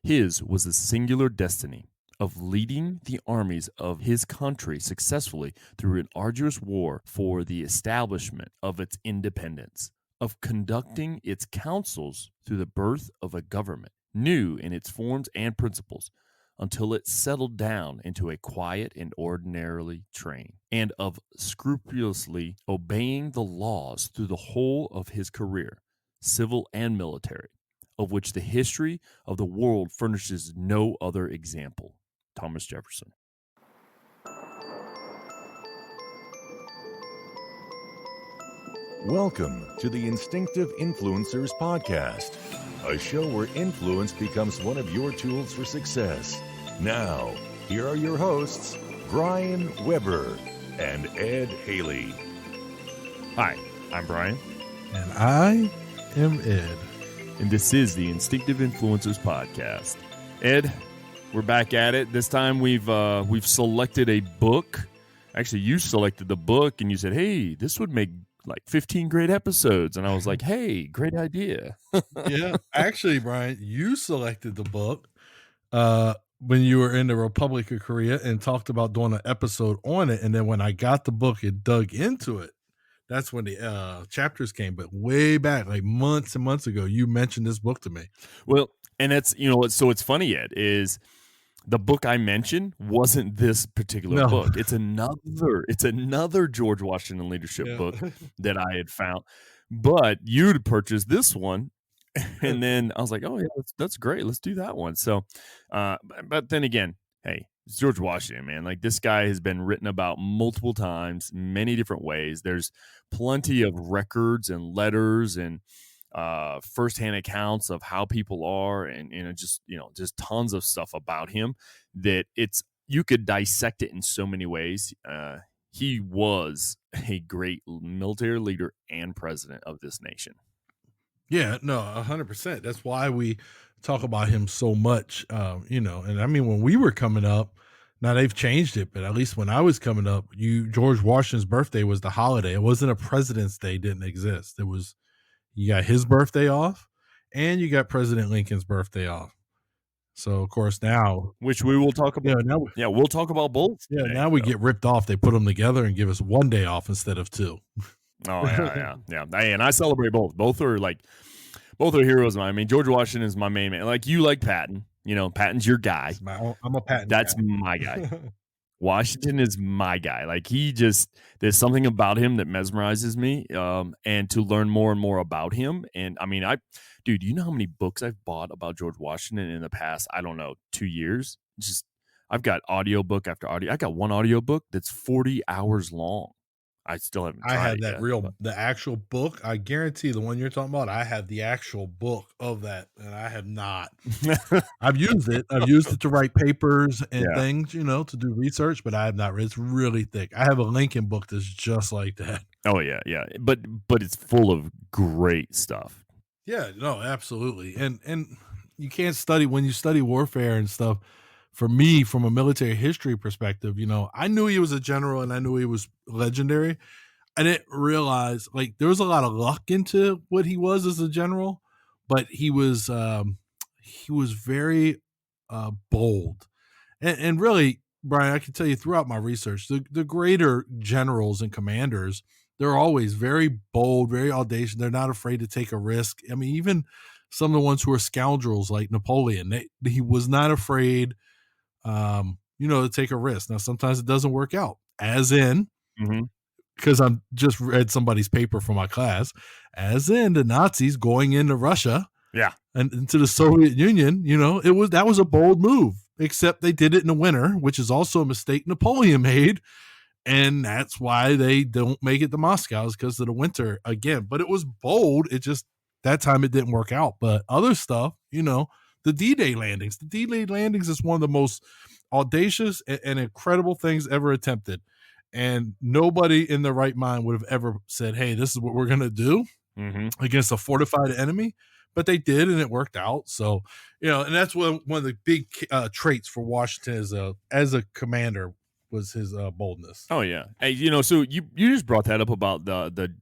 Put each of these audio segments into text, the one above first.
His was the singular destiny of leading the armies of his country successfully through an arduous war for the establishment of its independence, of conducting its councils through the birth of a government, new in its forms and principles, until it settled down into a quiet and ordinarily train, and of scrupulously obeying the laws through the whole of his career, civil and military, of which the history of the world furnishes no other example. Thomas Jefferson. Welcome to the Instinctive Influencers podcast, a show where influence becomes one of your tools for success. Now, here are your hosts, Brian Weber and Ed Haley. Hi, I'm Brian. And I am Ed. And this is the Instinctive Influencers podcast. Ed, we're back at it. This time we've selected a book. Actually, you selected the book and you said, hey, this would make like 15 great episodes. And I was like, hey, great idea. Yeah, actually, Brian, you selected the book when you were in the Republic of Korea and talked about doing an episode on it. And then when I got the book and dug into it, that's when the chapters came. But way back, like months and months ago, you mentioned this book to me. Well, and that's, so it's funny, Ed, is the book I mentioned wasn't this particular book. It's another George Washington leadership book that I had found, but you'd purchased this one. And then I was like, oh yeah, that's great. Let's do that one. So, but then again, hey, it's George Washington, man. Like, this guy has been written about multiple times, many different ways. There's plenty of records and letters and firsthand accounts of how people are, and just tons of stuff about him that you could dissect it in so many ways. He was a great military leader and president of this nation. Yeah, no, 100%. That's why we talk about him so much. And I mean, when we were coming up, now they've changed it, but at least when I was coming up, George Washington's birthday was the holiday. It wasn't a President's Day, didn't exist. It was, you got his birthday off and you got President Lincoln's birthday off. So of course now, which we will talk about. We'll talk about both. Yeah. Now we get ripped off. They put them together and give us one day off instead of two. Oh yeah. And I celebrate both. Both are heroes of mine. I mean, George Washington is my main man. Like, you like Patton. Patton's your guy. I'm a Patton. That's my guy. Washington is my guy. Like, there's something about him that mesmerizes me. And to learn more and more about him. And I mean, dude, you know how many books I've bought about George Washington in the past, 2 years? I've got audiobook after audio. I got one audiobook that's 40 hours long. I still haven't tried I have it that yet, the actual book. I guarantee the one you're talking about, I have the actual book of that, and I have not. I've used it. I've used it to write papers and things, to do research, but I have not read. It's really thick. I have a Lincoln book that's just like that. Oh yeah. But it's full of great stuff. Yeah, no, absolutely. And you can't study when you study warfare and stuff. For me, from a military history perspective, I knew he was a general and I knew he was legendary. I didn't realize, like, there was a lot of luck into what he was as a general, but he was very bold. And really, Brian, I can tell you throughout my research, the greater generals and commanders, they're always very bold, very audacious. They're not afraid to take a risk. I mean, even some of the ones who are scoundrels like Napoleon, he was not afraid to take a risk. Now, sometimes it doesn't work out, as in, because I'm just read somebody's paper for my class, as in the Nazis going into Russia, and into the Soviet Union. That was a bold move, except they did it in the winter, which is also a mistake Napoleon made, and that's why they don't make it to Moscow, is because of the winter again. But it was bold. It just, that time it didn't work out. But other stuff, the D-Day landings. The D-Day landings is one of the most audacious and incredible things ever attempted. And nobody in their right mind would have ever said, hey, this is what we're going to do against a fortified enemy. But they did, and it worked out. So, and that's one of the big traits for Washington as a commander was his boldness. Oh, yeah. Hey, so you just brought that up about the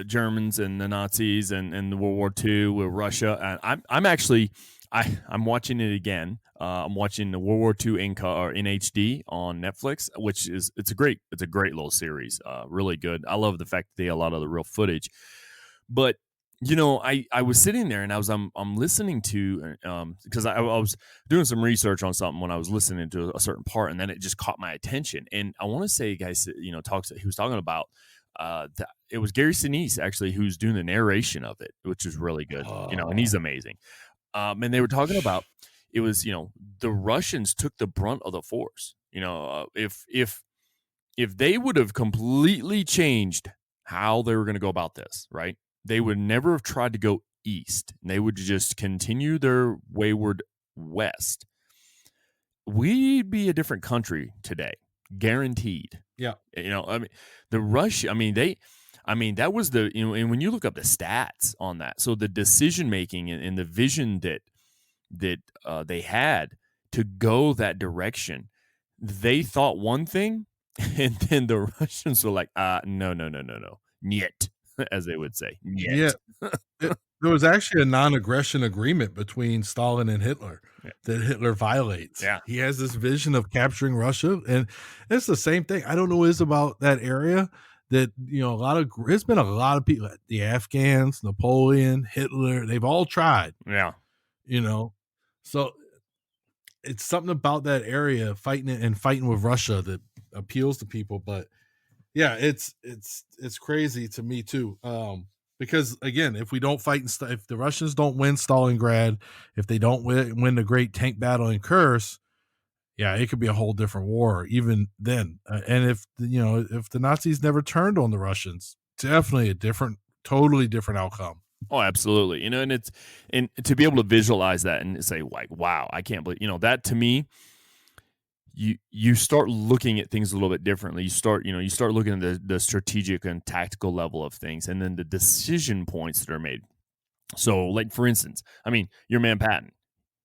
Germans and the Nazis and the World War II with Russia. And I'm actually I'm watching it again. I'm watching the World War II in HD on Netflix, which is it's a great little series. Really good. I love the fact that they have a lot of the real footage. But I was sitting there and I'm listening to because I was doing some research on something when I was listening to a certain part, and then it just caught my attention. And I want to say, guys, he was talking about it was Gary Sinise actually who's doing the narration of it, which is really good. And he's amazing. And they were talking about it was the Russians took the brunt of the force. If they would have completely changed how they were going to go about this, right? They would never have tried to go east. They would just continue their wayward west. We'd be a different country today, guaranteed. Yeah. I mean, the Russia. I mean, that was the and when you look up the stats on that, so the decision making and the vision that they had to go that direction, they thought one thing, and then the Russians were like, no, niet, as they would say, niet. Yeah. There was actually a non-aggression agreement between Stalin and Hitler that Hitler violates. Yeah. He has this vision of capturing Russia, and it's the same thing. I don't know what it is about that area that, there's been a lot of people, the Afghans, Napoleon, Hitler, they've all tried. Yeah. So it's something about that area fighting with Russia that appeals to people. But yeah, it's crazy to me too. Because again, if we don't fight, if the Russians don't win Stalingrad, if they don't win the great tank battle in Kursk, yeah, it could be a whole different war even then. And if the Nazis never turned on the Russians, definitely totally different outcome. Oh, absolutely. And to be able to visualize that and say like, wow, I can't believe, that to me, you start looking at things a little bit differently. You start looking at the strategic and tactical level of things, and then the decision points that are made. So, like for instance, I mean, your man Patton,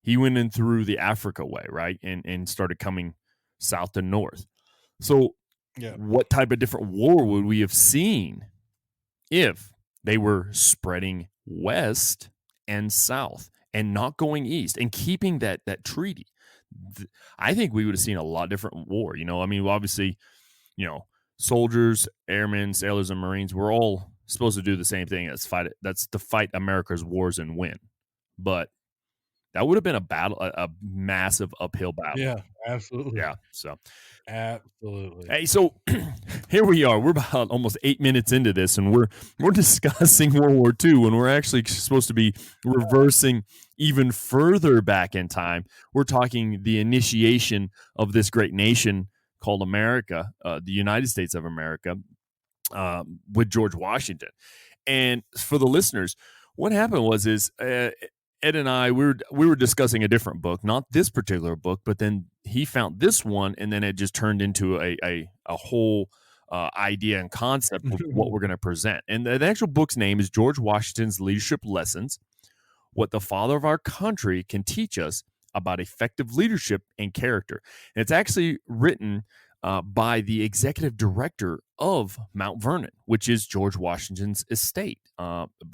he went in through the Africa way, right, and started coming south to north. So, what type of different war would we have seen if they were spreading west and south and not going east and keeping that treaty? I think we would have seen a lot different war. I mean, obviously, soldiers, airmen, sailors, and Marines, we're all supposed to do the same thing. That's to fight America's wars and win. But that would have been a massive uphill battle. Yeah, absolutely. Yeah, so absolutely. Hey, so here we are. We're about almost 8 minutes into this, and we're discussing World War II when we're actually supposed to be reversing even further back in time. We're talking the initiation of this great nation called America, the United States of America, with George Washington. And for the listeners, what happened was Ed and I, we were discussing a different book, not this particular book, but then he found this one, and then it just turned into a whole idea and concept of what we're going to present. And the actual book's name is George Washington's Leadership Lessons: What the Father of Our Country Can Teach Us About Effective Leadership and Character. And it's actually written by the executive director of Mount Vernon, which is George Washington's estate.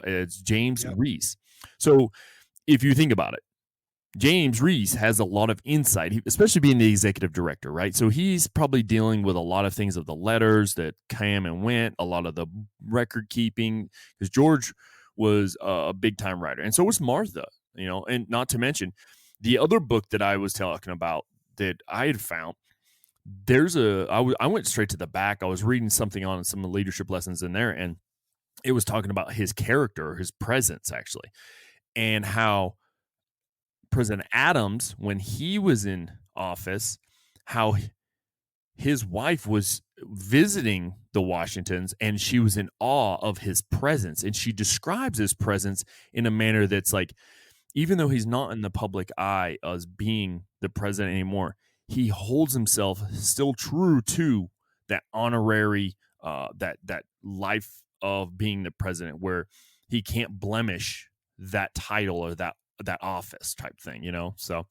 It's James Rees. So if you think about it, James Rees has a lot of insight, especially being the executive director, right? So he's probably dealing with a lot of things of the letters that came and went, a lot of the record keeping, because George was a big time writer. And so was Martha, and not to mention the other book that I was talking about that I had found. I went straight to the back. I was reading something on some of the leadership lessons in there, and it was talking about his character, his presence actually, and how President Adams, when he was in office, how his wife was visiting the Washingtons and she was in awe of his presence. And she describes his presence in a manner that's like, even though he's not in the public eye as being the president anymore, he holds himself still true to that honorary, that life of being the president, where he can't blemish that title or that office type thing, So,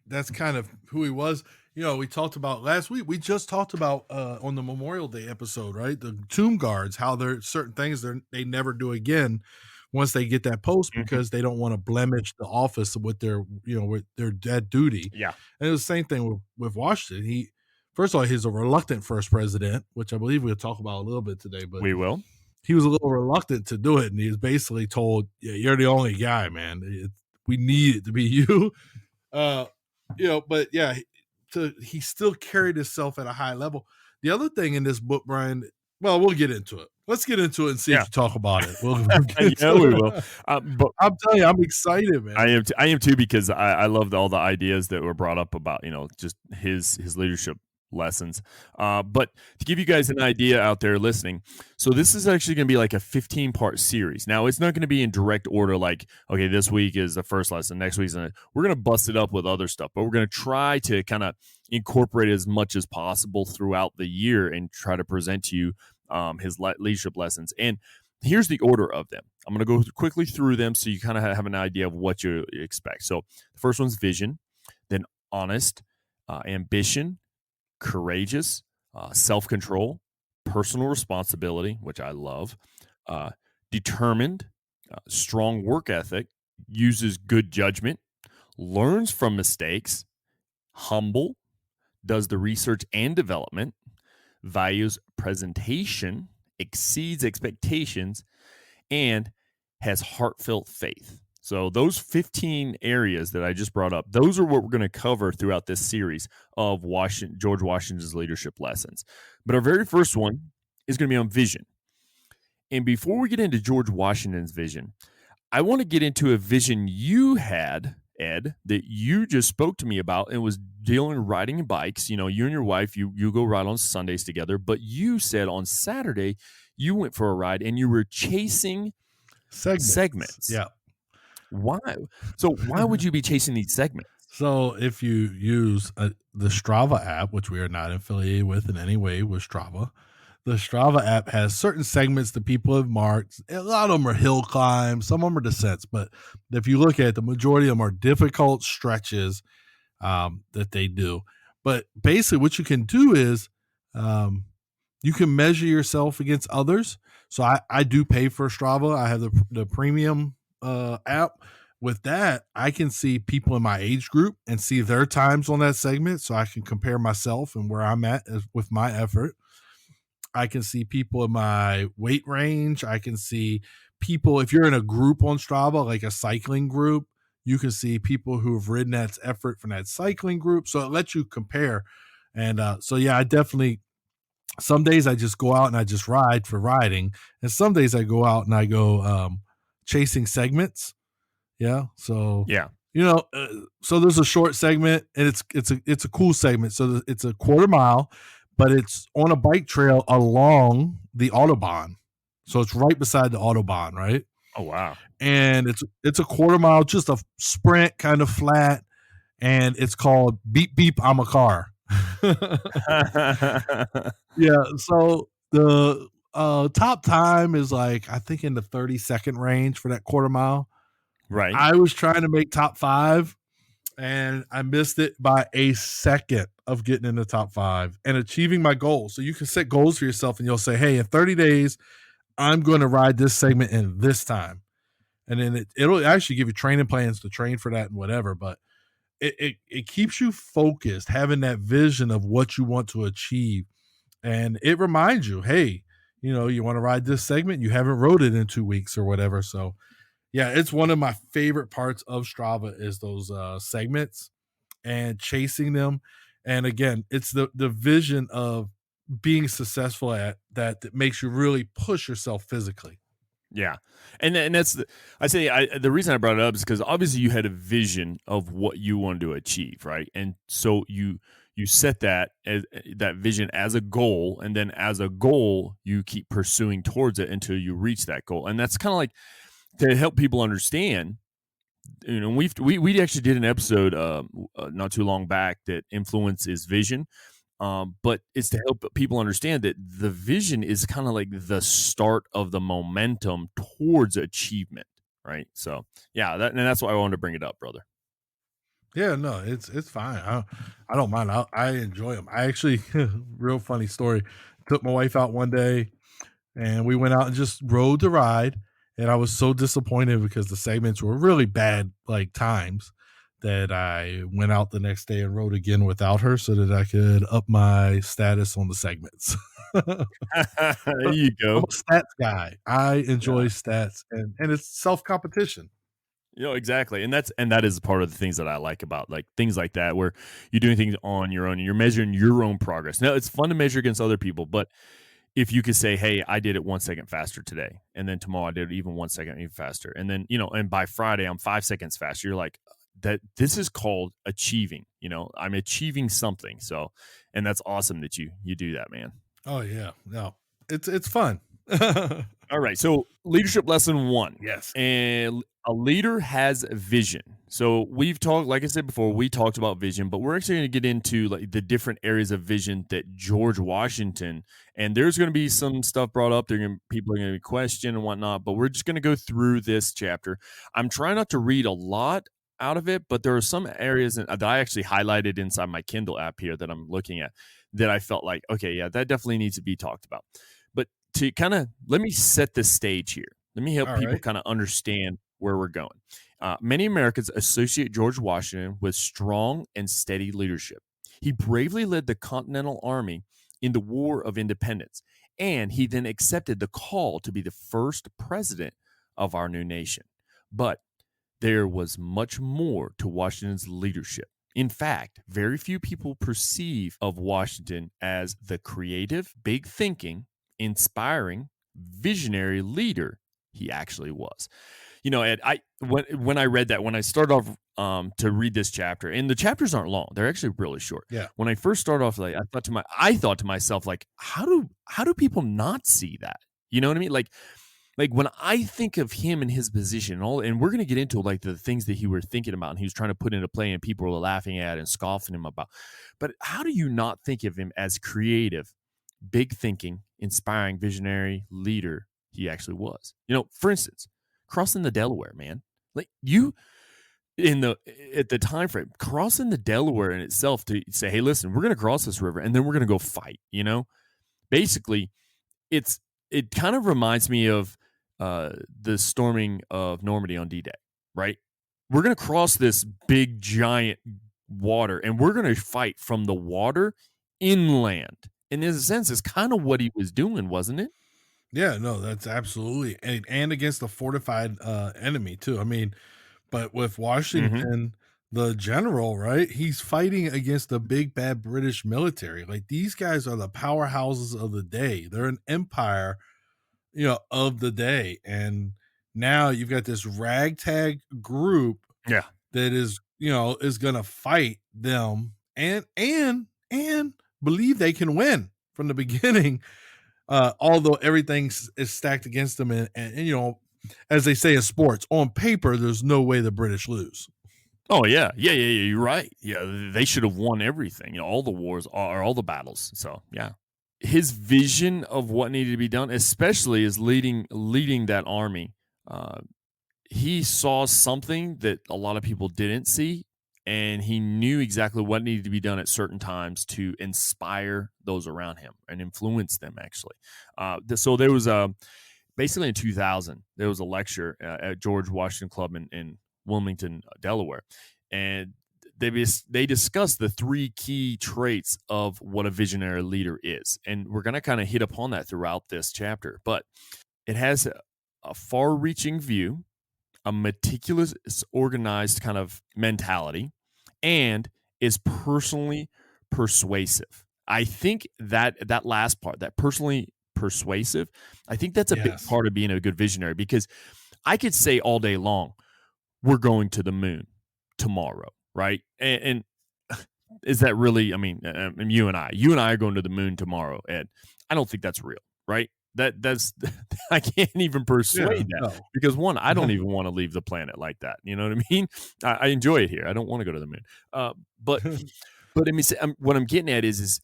that's kind of who he was. We talked about last week. We just talked about on the Memorial Day episode, right? The tomb guards, how there are certain things they never do again once they get that post Mhm. because they don't want to blemish the office with their, with their dead duty. Yeah, And it was the same thing with Washington. First of all, he's a reluctant first president, which I believe we'll talk about a little bit today, but we will. he was a little reluctant to do it. And he was basically told, yeah, you're the only guy, man. We need it to be you. Uh, but yeah, he still carried himself at a high level. The other thing in this book, Brian, well, we'll get into it. Let's get into it and see if Yeah. you talk about it. We'll get into We will. it. But I'm telling you, I'm excited, man. I am too, because I loved all the ideas that were brought up about, just his leadership lessons. But to give you guys an idea out there listening, so this is actually going to be like a 15-part series. Now, it's not going to be in direct order, like, okay, this week is the first lesson, next week's we're going to bust it up with other stuff, but we're going to try to kind of incorporate as much as possible throughout the year and try to present to you his leadership lessons. And here's the order of them. I'm going to go quickly through them so you kind of have an idea of what you expect. So the first one's vision, then honest, ambition, courageous, self-control, personal responsibility, which I love, determined, strong work ethic, uses good judgment, learns from mistakes, humble, does the research and development, values presentation, exceeds expectations, and has heartfelt faith. So those 15 areas that I just brought up, those are what we're going to cover throughout this series of George Washington's leadership lessons. But our very first one is going to be on vision. And before we get into George Washington's vision, I want to get into a vision you had, Ed, that you just spoke to me about, and was dealing with riding bikes. You and your wife, you go ride on Sundays together, but you said on Saturday you went for a ride and you were chasing segments. Yeah. Why? So why would you be chasing these segments? So if you use the Strava app, which we are not affiliated with in any way with Strava, the Strava app has certain segments that people have marked. A lot of them are hill climbs, some of them are descents, but if you look at it, the majority of them are difficult stretches that they do. But basically what you can do is you can measure yourself against others. So I do pay for Strava. I have the premium app. With that, I can see people in my age group and see their times on that segment, so I can compare myself and where I'm at with my effort. I can see people in my weight range. I can see people, if you're in a group on Strava, like a cycling group, you can see people who have ridden that effort from that cycling group. So it lets you compare. And so, yeah, I definitely, some days I just go out and I just ride for riding. And some days I go out and I go chasing segments. Yeah. So, Yeah. So there's a short segment, and it's a cool segment. So it's a quarter mile, but it's on a bike trail along the Autobahn. So it's right beside the Autobahn, right? Oh, wow. And it's a quarter mile, just a sprint, kind of flat, and it's called Beep Beep, I'm a Car. Yeah. So the top time is like, I think in the 30-second range for that quarter mile. Right. I was trying to make top 5, and I missed it by a second of getting in the top 5 and achieving my goal. So you can set goals for yourself, and you'll say, hey, in 30 days, I'm going to ride this segment in this time. And then it'll actually give you training plans to train for that and whatever. But it keeps you focused, having that vision of what you want to achieve. And it reminds you, hey, you want to ride this segment, you haven't rode it in 2 weeks or whatever. So yeah, it's one of my favorite parts of Strava is those segments and chasing them. And again, it's the vision of being successful at that makes you really push yourself physically. Yeah. And that's the reason I brought it up is because obviously you had a vision of what you wanted to achieve, right? And so you set that vision as a goal, and then as a goal you keep pursuing towards it until you reach that goal. And that's kind of like, to help people understand, we actually did an episode not too long back that influence is vision, but it's to help people understand that the vision is kind of like the start of the momentum towards achievement, right? So yeah, that's why I wanted to bring it up, brother. Yeah, no, it's fine. I don't mind. I enjoy them. I actually, real funny story. Took my wife out one day, and we went out and just rode the ride. And I was so disappointed because the segments were really bad, like times, that I went out the next day and wrote again without her so that I could up my status on the segments. There you I'm go. a stats guy. I Yeah. enjoy stats and it's self competition. Exactly. And that is part of the things that I like about like things like that where you're doing things on your own and you're measuring your own progress. Now it's fun to measure against other people, but if you could say, "Hey, I did it 1 second faster today," and then tomorrow I did it even 1 second even faster, and then and by Friday I'm 5 seconds faster. You're like, that. This is called achieving. I'm achieving something. So, and that's awesome that you do that, man. Oh yeah. No. It's fun. All right. So, leadership lesson one. Yes. And a leader has vision. So, we've talked, like I said before, we talked about vision, but we're actually going to get into like the different areas of vision that George Washington, and there's going to be some stuff brought up. People are going to be questioned and whatnot, but we're just going to go through this chapter. I'm trying not to read a lot out of it, but there are some areas that I actually highlighted inside my Kindle app here that I'm looking at that I felt like, okay, yeah, that definitely needs to be talked about. But to kind of let me set the stage here. Let me help All people right. kind of understand where we're going. Many Americans associate George Washington with strong and steady leadership. He bravely led the Continental Army in the War of Independence, and he then accepted the call to be the first president of our new nation. But there was much more to Washington's leadership. In fact, very few people perceive of Washington as the creative, big thinking, inspiring, visionary leader he actually was. Ed, when I read that, when I started off to read this chapter, and the chapters aren't long; they're actually really short. Yeah. When I first started off, like I thought to myself, like, how do people not see that? You know what I mean? Like when I think of him and his position and all, and we're going to get into like the things that he were thinking about and he was trying to put into play and people were laughing at and scoffing him about. But how do you not think of him as creative, big thinking, inspiring, visionary leader he actually was? For instance, crossing the Delaware, man. Like you in the at the time frame, crossing the Delaware in itself to say, hey, listen, we're going to cross this river and then we're going to go fight. Basically, it kind of reminds me of the storming of Normandy on D-Day, right? We're going to cross this big giant water and we're going to fight from the water inland. And in a sense, it's kind of what he was doing, wasn't it? Yeah, no, that's absolutely and against a fortified enemy too. I mean, but with Mm-hmm. Washington, the general, right? He's fighting against the big bad British military. Like these guys are the powerhouses of the day. They're an empire, of the day. And now you've got this ragtag group Yeah. that is gonna fight them and believe they can win from the beginning. Although is stacked against them, and as they say in sports, on paper, there's no way the British lose. Oh yeah, yeah. You're right. Yeah, they should have won everything. All the wars or all the battles. So yeah, his vision of what needed to be done, especially is leading that army. Uh, he saw something that a lot of people didn't see, and he knew exactly what needed to be done at certain times to inspire those around him and influence them. Actually, so there was basically in 2000 there was a lecture at George Washington Club in Wilmington, Delaware, and they discussed the three key traits of what a visionary leader is, and we're going to kind of hit upon that throughout this chapter. But it has a far-reaching view, a meticulous, organized kind of mentality, and is personally persuasive. I think that last part, that personally persuasive, I think that's a big Yes. part of being a good visionary because I could say all day long, we're going to the moon tomorrow, right? And is that really? I mean, you and I are going to the moon tomorrow, Ed. I don't think that's real, right? That's I can't even Yeah. persuade that No. because one, I don't even want to leave the planet like that. You know what I mean? I enjoy it here. I don't want to go to the moon. But I mean, what I'm getting at is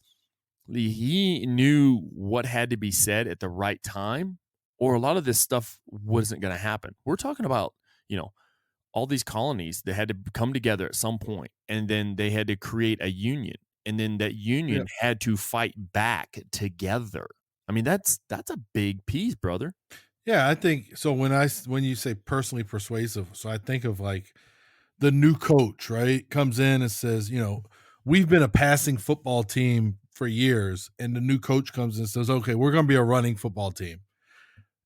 he knew what had to be said at the right time, or a lot of this stuff wasn't going to happen. We're talking about you know all these colonies that had to come together at some point, and then they had to create a union, and then that Yeah. union had to fight back together. I mean, that's a big piece, brother. Yeah, I think so. When you say personally persuasive, so I think of like the new coach, right? Comes in and says, we've been a passing football team for years, and the new coach comes in and says, okay, we're going to be a running football team,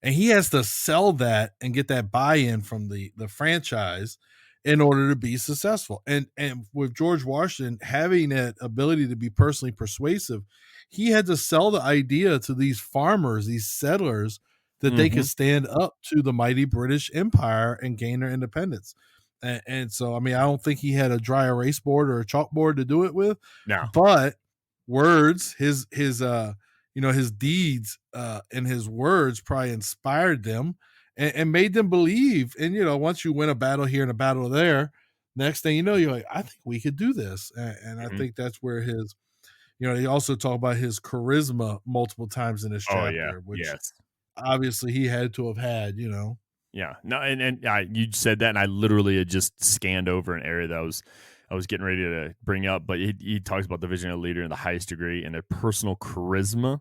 and he has to sell that and get that buy-in from the franchise in order to be successful. And with George Washington having that ability to be personally persuasive, he had to sell the idea to these farmers, these settlers, that they could Mhm. stand up to the mighty British Empire and gain their independence. And so, I mean, I don't think he had a dry erase board or a chalkboard to do it with, No. but words, his deeds and his words probably inspired them and made them believe. And once you win a battle here and a battle there, next thing you know, you're like, I think we could do this. And I Mhm. think that's where they also talk about his charisma multiple times in this Oh, yeah. chapter, which Yes. obviously he had to have had. Yeah. No, and you said that, and I literally had just scanned over an area that I was getting ready to bring up, but he talks about the vision of a leader in the highest degree and their personal charisma.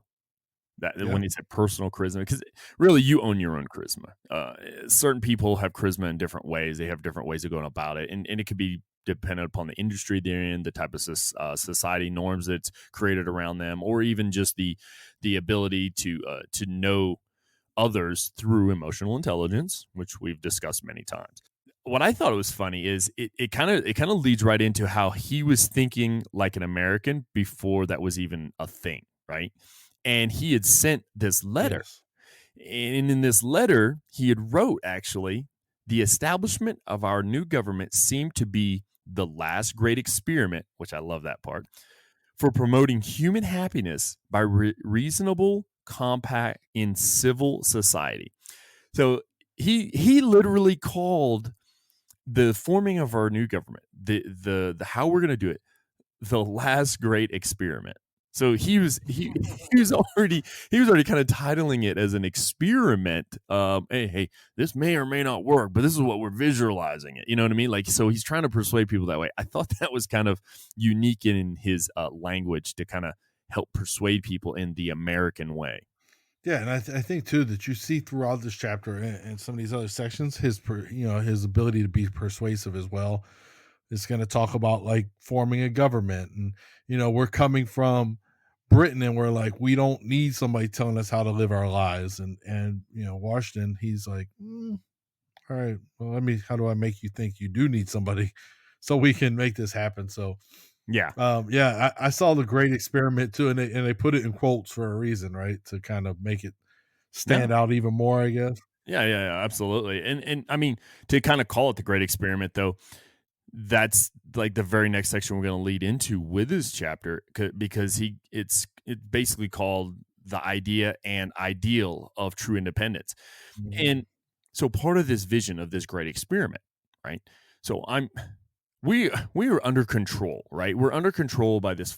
That Yeah. when he said personal charisma, because really you own your own charisma. Certain people have charisma in different ways. They have different ways of going about it, and it could be dependent upon the industry they're in, the type of society norms that's created around them, or even just the ability to know others through emotional intelligence, which we've discussed many times. What I thought was funny is it kind of leads right into how he was thinking like an American before that was even a thing, right? And he had sent this letter, Yes. and in this letter he had wrote, actually, the establishment of our new government seemed to be the last great experiment, which I love that part, for promoting human happiness by reasonable compact in civil society. So he literally called the forming of our new government, the how we're going to do it, the last great experiment. So he was already kind of titling it as an experiment. Hey, this may or may not work, but this is what we're visualizing it. You know what I mean? Like, so he's trying to persuade people that way. I thought that was kind of unique in his language to kind of help persuade people in the American way. Yeah, and I think too that you see throughout this chapter and some of these other sections his ability to be persuasive as well. It's going to talk about like forming a government, and we're coming from Britain, and we're like we don't need somebody telling us how to live our lives, and Washington, he's like, all right, well, how do I make you think you do need somebody so we can make this happen? So Yeah. yeah, I saw the great experiment too, and they put it in quotes for a reason, right? To kind of make it stand No. out even more, I guess. Yeah, yeah, yeah, absolutely. And I mean, to kind of call it the great experiment, though, that's like the very next section we're going to lead into with this chapter, because it's basically called the idea and ideal of true independence. Mhm. And so part of this vision of this great experiment, right? So we are under control, right? We're under control by this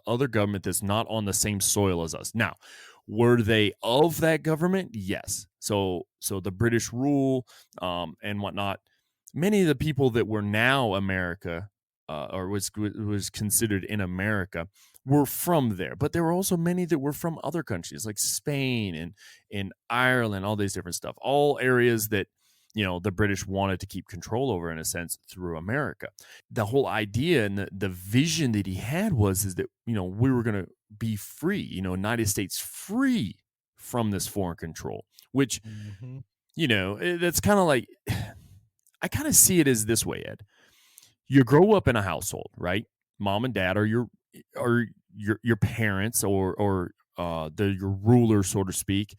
other government that's not on the same soil as us. Now, were they of that government? Yes. So the British rule and whatnot. Many of the people that were now America, or was considered in America, were from there. But there were also many that were from other countries like Spain and Ireland, all these different stuff, all areas that the British wanted to keep control over, in a sense, through America. The whole idea and the vision that he had is that we were going to be free, United States free from this foreign control, which Mhm. that's kind of like, I kind of see it as this way, Ed. You grow up in a household, right? Mom and dad are your parents, or they're your rulers, so to speak,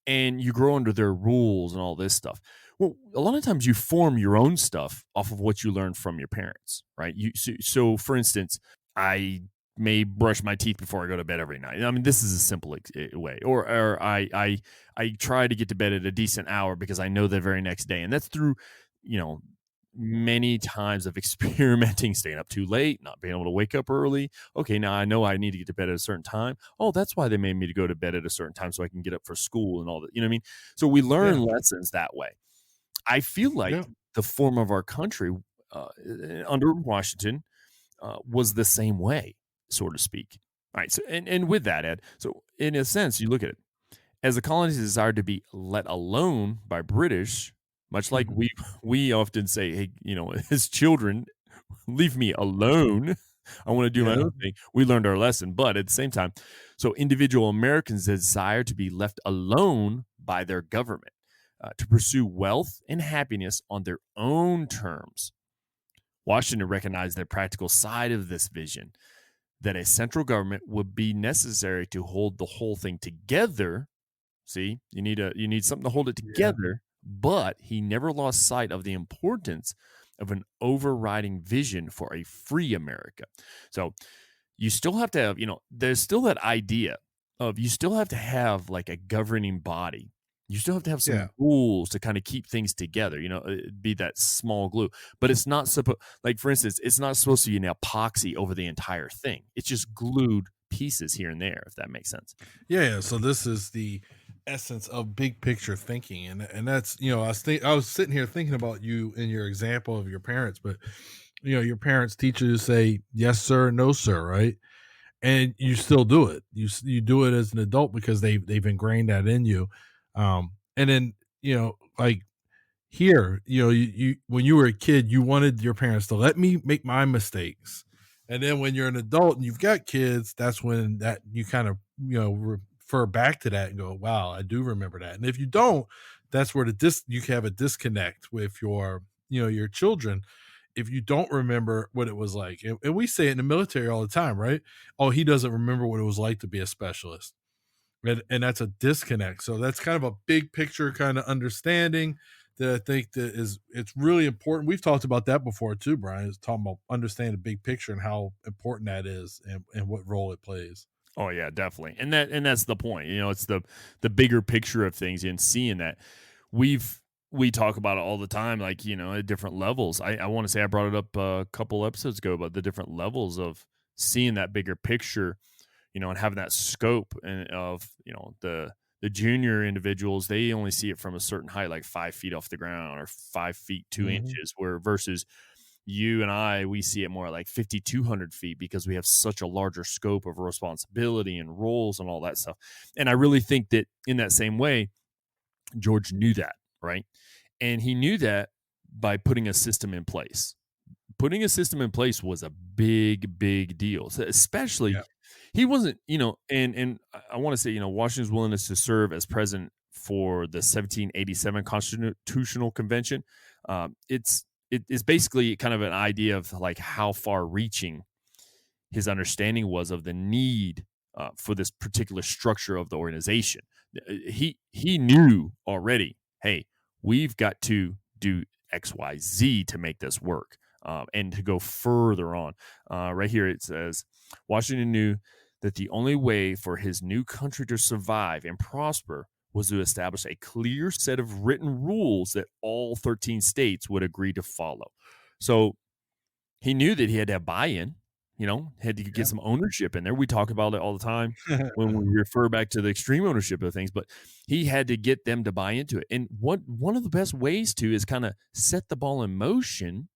and you grow under their rules and all this stuff. Well, a lot of times you form your own stuff off of what you learned from your parents, right? So for instance, I may brush my teeth before I go to bed every night. I mean, this is a simple way. Or I try to get to bed at a decent hour because I know the very next day, and that's through you know many times of experimenting, staying up too late, not being able to wake up early. Okay, now I know I need to get to bed at a certain time. Oh, that's why they made me to go to bed at a certain time so I can get up for school and all that. You know what I mean? So we learn Yeah. lessons that way. I feel like Yeah. the form of our country uh, under Washington was the same way, so to speak. All right. So, and with that, Ed, so in a sense, you look at it, as the colonies desired to be let alone by British, much like we often say, hey, as children, leave me alone. I want to do my Yeah. own thing. We learned our lesson, but at the same time, so individual Americans desire to be left alone by their government to pursue wealth and happiness on their own terms. Washington recognized the practical side of this vision, that a central government would be necessary to hold the whole thing together. See, you need something to hold it Yeah. together, but he never lost sight of the importance of an overriding vision for a free America. So you still have to have, there's still that idea of you still have to have like a governing body. You still have to have some Yeah. rules to kind of keep things together, be that small glue. But it's not supposed, like, for instance, it's not supposed to be an epoxy over the entire thing. It's just glued pieces here and there, if that makes sense. Yeah. So this is the essence of big picture thinking. And that's, I was sitting here thinking about you in your example of your parents, but your parents teach you to say yes, sir, no, sir, right? And you still do it. You do it as an adult because they've ingrained that in you. And then, like here, you when you were a kid, you wanted your parents to let me make my mistakes. And then when you're an adult and you've got kids, that's when that you kind of, refer back to that and go, wow, I do remember that. And if you don't, that's where you can have a disconnect with your children if you don't remember what it was like. And we say it in the military all the time, right? Oh, he doesn't remember what it was like to be a specialist. And that's a disconnect. So that's kind of a big picture kind of understanding that I think it's really important. We've talked about that before too, Brian. Is talking about understanding the big picture and how important that is and what role it plays. Oh yeah, definitely. And that's the point. It's the bigger picture of things and seeing that we talk about it all the time, like, at different levels. I want to say I brought it up a couple episodes ago about the different levels of seeing that bigger picture, and having that scope and of, the junior individuals, they only see it from a certain height, like 5 feet off the ground or 5 feet 2 inches, where versus you and I, we see it more like 5,200 feet because we have such a larger scope of responsibility and roles and all that stuff. And I really think that in that same way, George knew that, right? And he knew that by putting a system in place. Putting a system in place was a big, big deal. So especially, he wasn't, and I want to say, Washington's willingness to serve as president for the 1787 Constitutional Convention. It's basically kind of an idea of like how far reaching his understanding was of the need for this particular structure of the organization. He knew already, hey, we've got to do XYZ to make this work. And to go further on, right here it says, Washington knew that the only way for his new country to survive and prosper was to establish a clear set of written rules that all 13 states would agree to follow. So he knew that he had to have buy-in, had to get some ownership in there. We talk about it all the time when we refer back to the extreme ownership of things, but he had to get them to buy into it. And one of the best ways to is kind of set the ball in motion,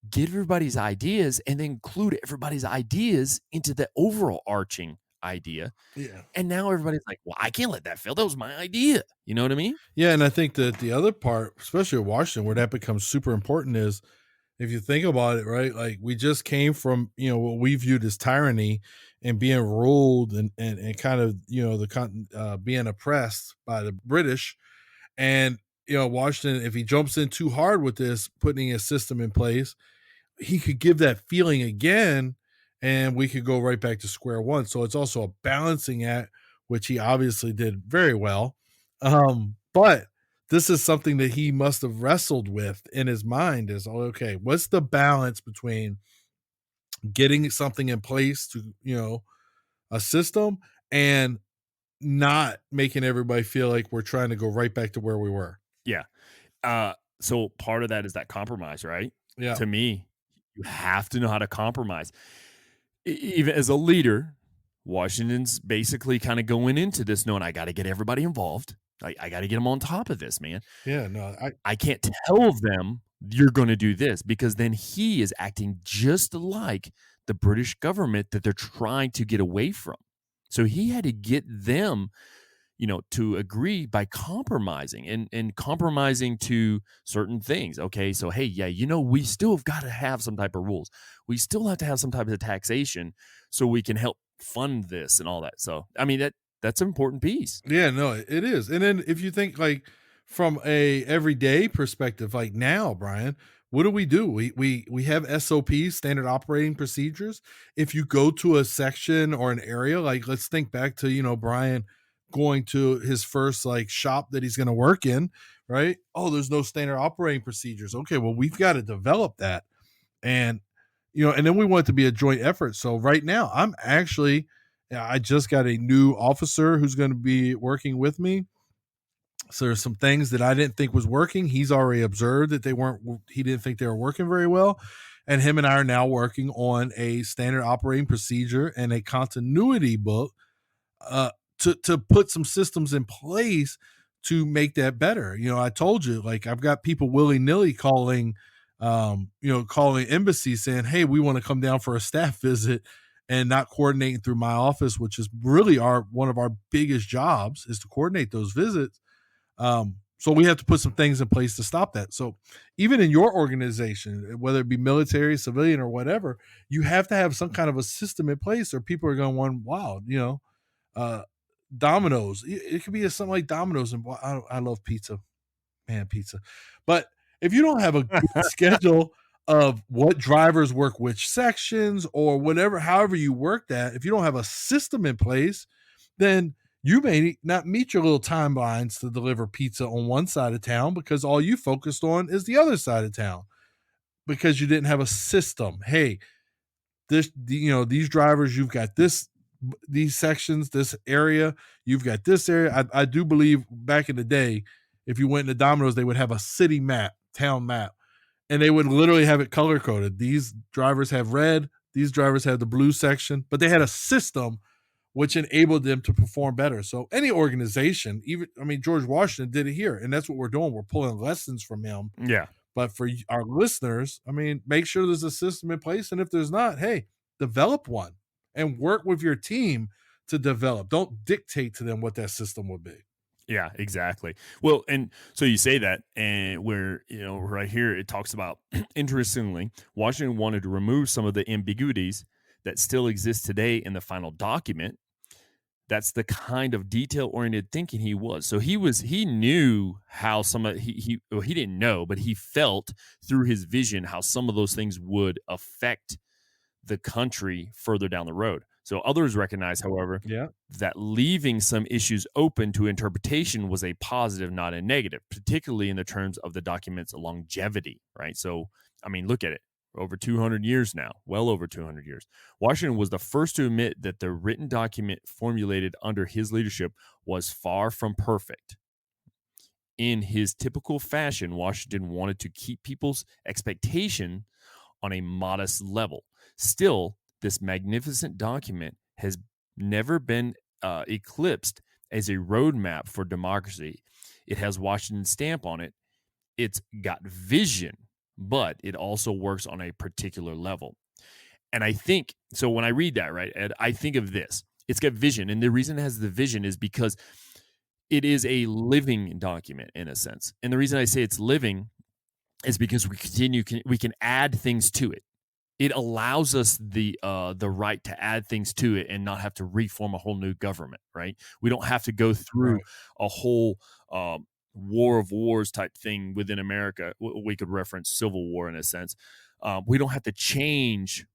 get everybody's ideas, and then include everybody's ideas into the overall arching idea. Yeah. And now everybody's like, well, I can't let that fail. That was my idea. You know what I mean? Yeah. And I think that the other part, especially in Washington, where that becomes super important is if you think about it, right? Like we just came from, what we viewed as tyranny and being ruled and kind of, being oppressed by the British. And, Washington, if he jumps in too hard with this, putting a system in place, he could give that feeling again and we could go right back to square one. So it's also a balancing act, which he obviously did very well. But this is something that he must have wrestled with in his mind is, okay, what's the balance between getting something in place to, a system and not making everybody feel like we're trying to go right back to where we were. Yeah. So part of that is that compromise, right? Yeah. To me, you have to know how to compromise. Even as a leader, Washington's basically kind of going into this knowing I got to get everybody involved. I got to get them on top of this, man. Yeah, no, I can't tell them you're going to do this because then he is acting just like the British government that they're trying to get away from. So he had to get them, to agree by compromising and compromising to certain things. Okay, so hey, yeah, we still have got to have some type of rules. We still have to have some type of taxation so we can help fund this and all that. So, I mean, that's an important piece. Yeah, no, it is. And then if you think like from a everyday perspective, like now, Brian, what do? We have SOPs, standard operating procedures. If you go to a section or an area, like let's think back to, Brian going to his first like shop that he's going to work in, right? Oh, there's no standard operating procedures. Okay, well, we've got to develop that. And and then we want it to be a joint effort. So right now, I just got a new officer who's going to be working with me. So there's some things that I didn't think was working. He's already observed that he didn't think they were working very well. And him and I are now working on a standard operating procedure and a continuity book uh, to put some systems in place to make that better. I told you, like I've got people willy nilly calling embassies saying, "Hey, we want to come down for a staff visit," and not coordinating through my office, which is really one of our biggest jobs is to coordinate those visits. So we have to put some things in place to stop that. So even in your organization, whether it be military, civilian, or whatever, you have to have some kind of a system in place, or people are going to wonder, wow, uh, Domino's. It could be something like Domino's, and I love pizza, man, pizza. But if you don't have a good schedule of what drivers work which sections or whatever, however you work that, if you don't have a system in place, then you may not meet your little timelines to deliver pizza on one side of town because all you focused on is the other side of town because you didn't have a system. Hey, these drivers, you've got these sections, this area, you've got this area. I do believe back in the day, if you went into Domino's, they would have a city map, town map, and they would literally have it color coded. These drivers have red, these drivers have the blue section, but they had a system which enabled them to perform better. So any organization, George Washington did it here, and that's what we're doing. We're pulling lessons from him. Yeah. But for our listeners, make sure there's a system in place. And if there's not, hey, develop one and work with your team to develop. Don't dictate to them what that system would be. Yeah, exactly. Well, and so you say that, and where, right here, it talks about, interestingly, Washington wanted to remove some of the ambiguities that still exist today in the final document. That's the kind of detail-oriented thinking he was. So he knew how he didn't know, but he felt through his vision how some of those things would affect the country further down the road. So others recognize, however, that leaving some issues open to interpretation was a positive, not a negative, particularly in the terms of the document's longevity, right? So, look at it. Over 200 years now, well over 200 years. Washington was the first to admit that the written document formulated under his leadership was far from perfect. In his typical fashion, Washington wanted to keep people's expectation on a modest level. Still, this magnificent document has never been eclipsed as a roadmap for democracy. It has Washington's stamp on it. It's got vision, but it also works on a particular level. And I think, so when I read that, right, Ed, I think of this. It's got vision. And the reason it has the vision is because it is a living document in a sense. And the reason I say it's living is because we can add things to it. It allows us the right to add things to it and not have to reform a whole new government, right? We don't have to go through a whole war of wars type thing within America. We could reference Civil War in a sense. We don't have to change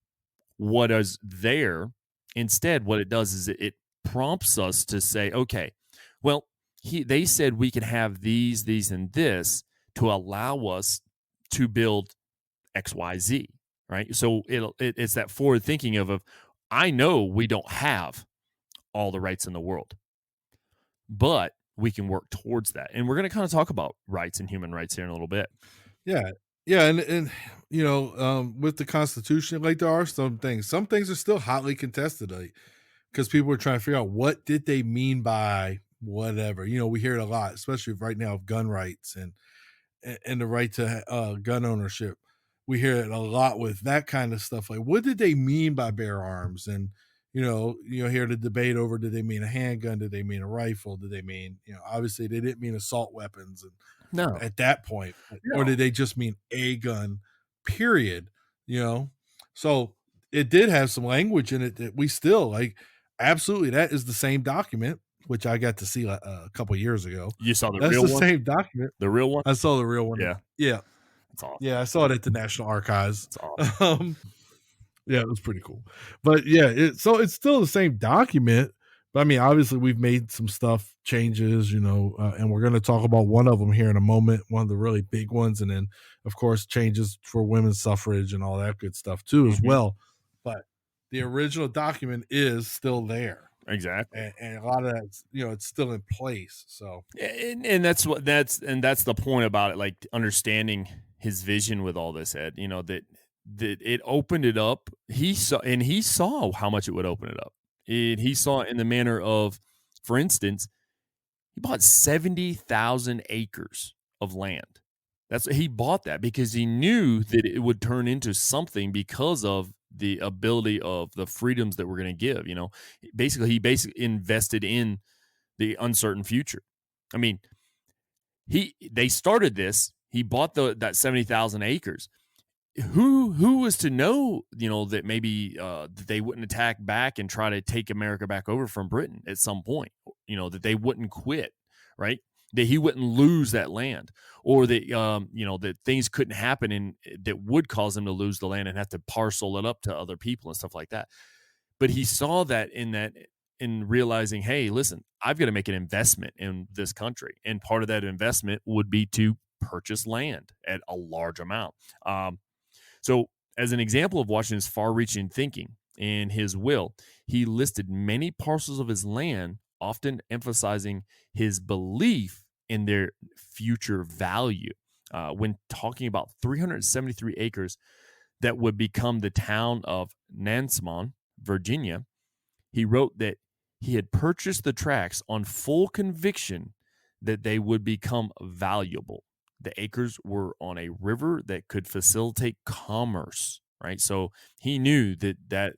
what is there. Instead, what it does is it prompts us to say, okay, well, they said we can have these, and this to allow us to build XYZ, right? So it's that forward thinking of I know we don't have all the rights in the world, but we can work towards that. And we're going to kind of talk about rights and human rights here in a little bit. Yeah. Yeah. And with the Constitution, like there are some things are still hotly contested, because people are trying to figure out what did they mean by whatever. We hear it a lot, especially right now of gun rights and the right to gun ownership. We hear it a lot with that kind of stuff. Like, what did they mean by bear arms? And, hear the debate over, did they mean a handgun? Did they mean a rifle? Did they mean, obviously they didn't mean assault weapons and No. at that point, or did they just mean a gun, period? So it did have some language in it that we still like. Absolutely, that is the same document, which I got to see a couple years ago. You saw the That's real the one? same document. The real one? I saw the real one. Yeah. Yeah. That's awesome. Yeah, I saw it at the National Archives. That's awesome. Yeah, it was pretty cool. But yeah, so it's still the same document. But I mean, obviously, we've made some stuff changes, and we're going to talk about one of them here in a moment, one of the really big ones. And then, of course, changes for women's suffrage and all that good stuff, too, as well. But the original document is still there. Exactly. And a lot of that's, it's still in place. So, and that's the point about it, like understanding his vision with all this, Ed, that it opened it up. He saw how much it would open it up. He saw it in the manner of, for instance, he bought 70,000 acres of land. He bought that because he knew that it would turn into something because of the ability of the freedoms that we're going to give. He basically invested in the uncertain future. I mean, they started this. He bought that 70,000 acres. Who was to know, that maybe that they wouldn't attack back and try to take America back over from Britain at some point, that they wouldn't quit, right? That he wouldn't lose that land, or that, that things couldn't happen and that would cause them to lose the land and have to parcel it up to other people and stuff like that. But he saw that in realizing, hey, listen, I've got to make an investment in this country. And part of that investment would be to purchase land at a large amount. So as an example of Washington's far-reaching thinking, in his will, he listed many parcels of his land, often emphasizing his belief in their future value. When talking about 373 acres that would become the town of Nansemond, Virginia, he wrote that he had purchased the tracts on full conviction that they would become valuable. The acres were on a river that could facilitate commerce, right? So he knew that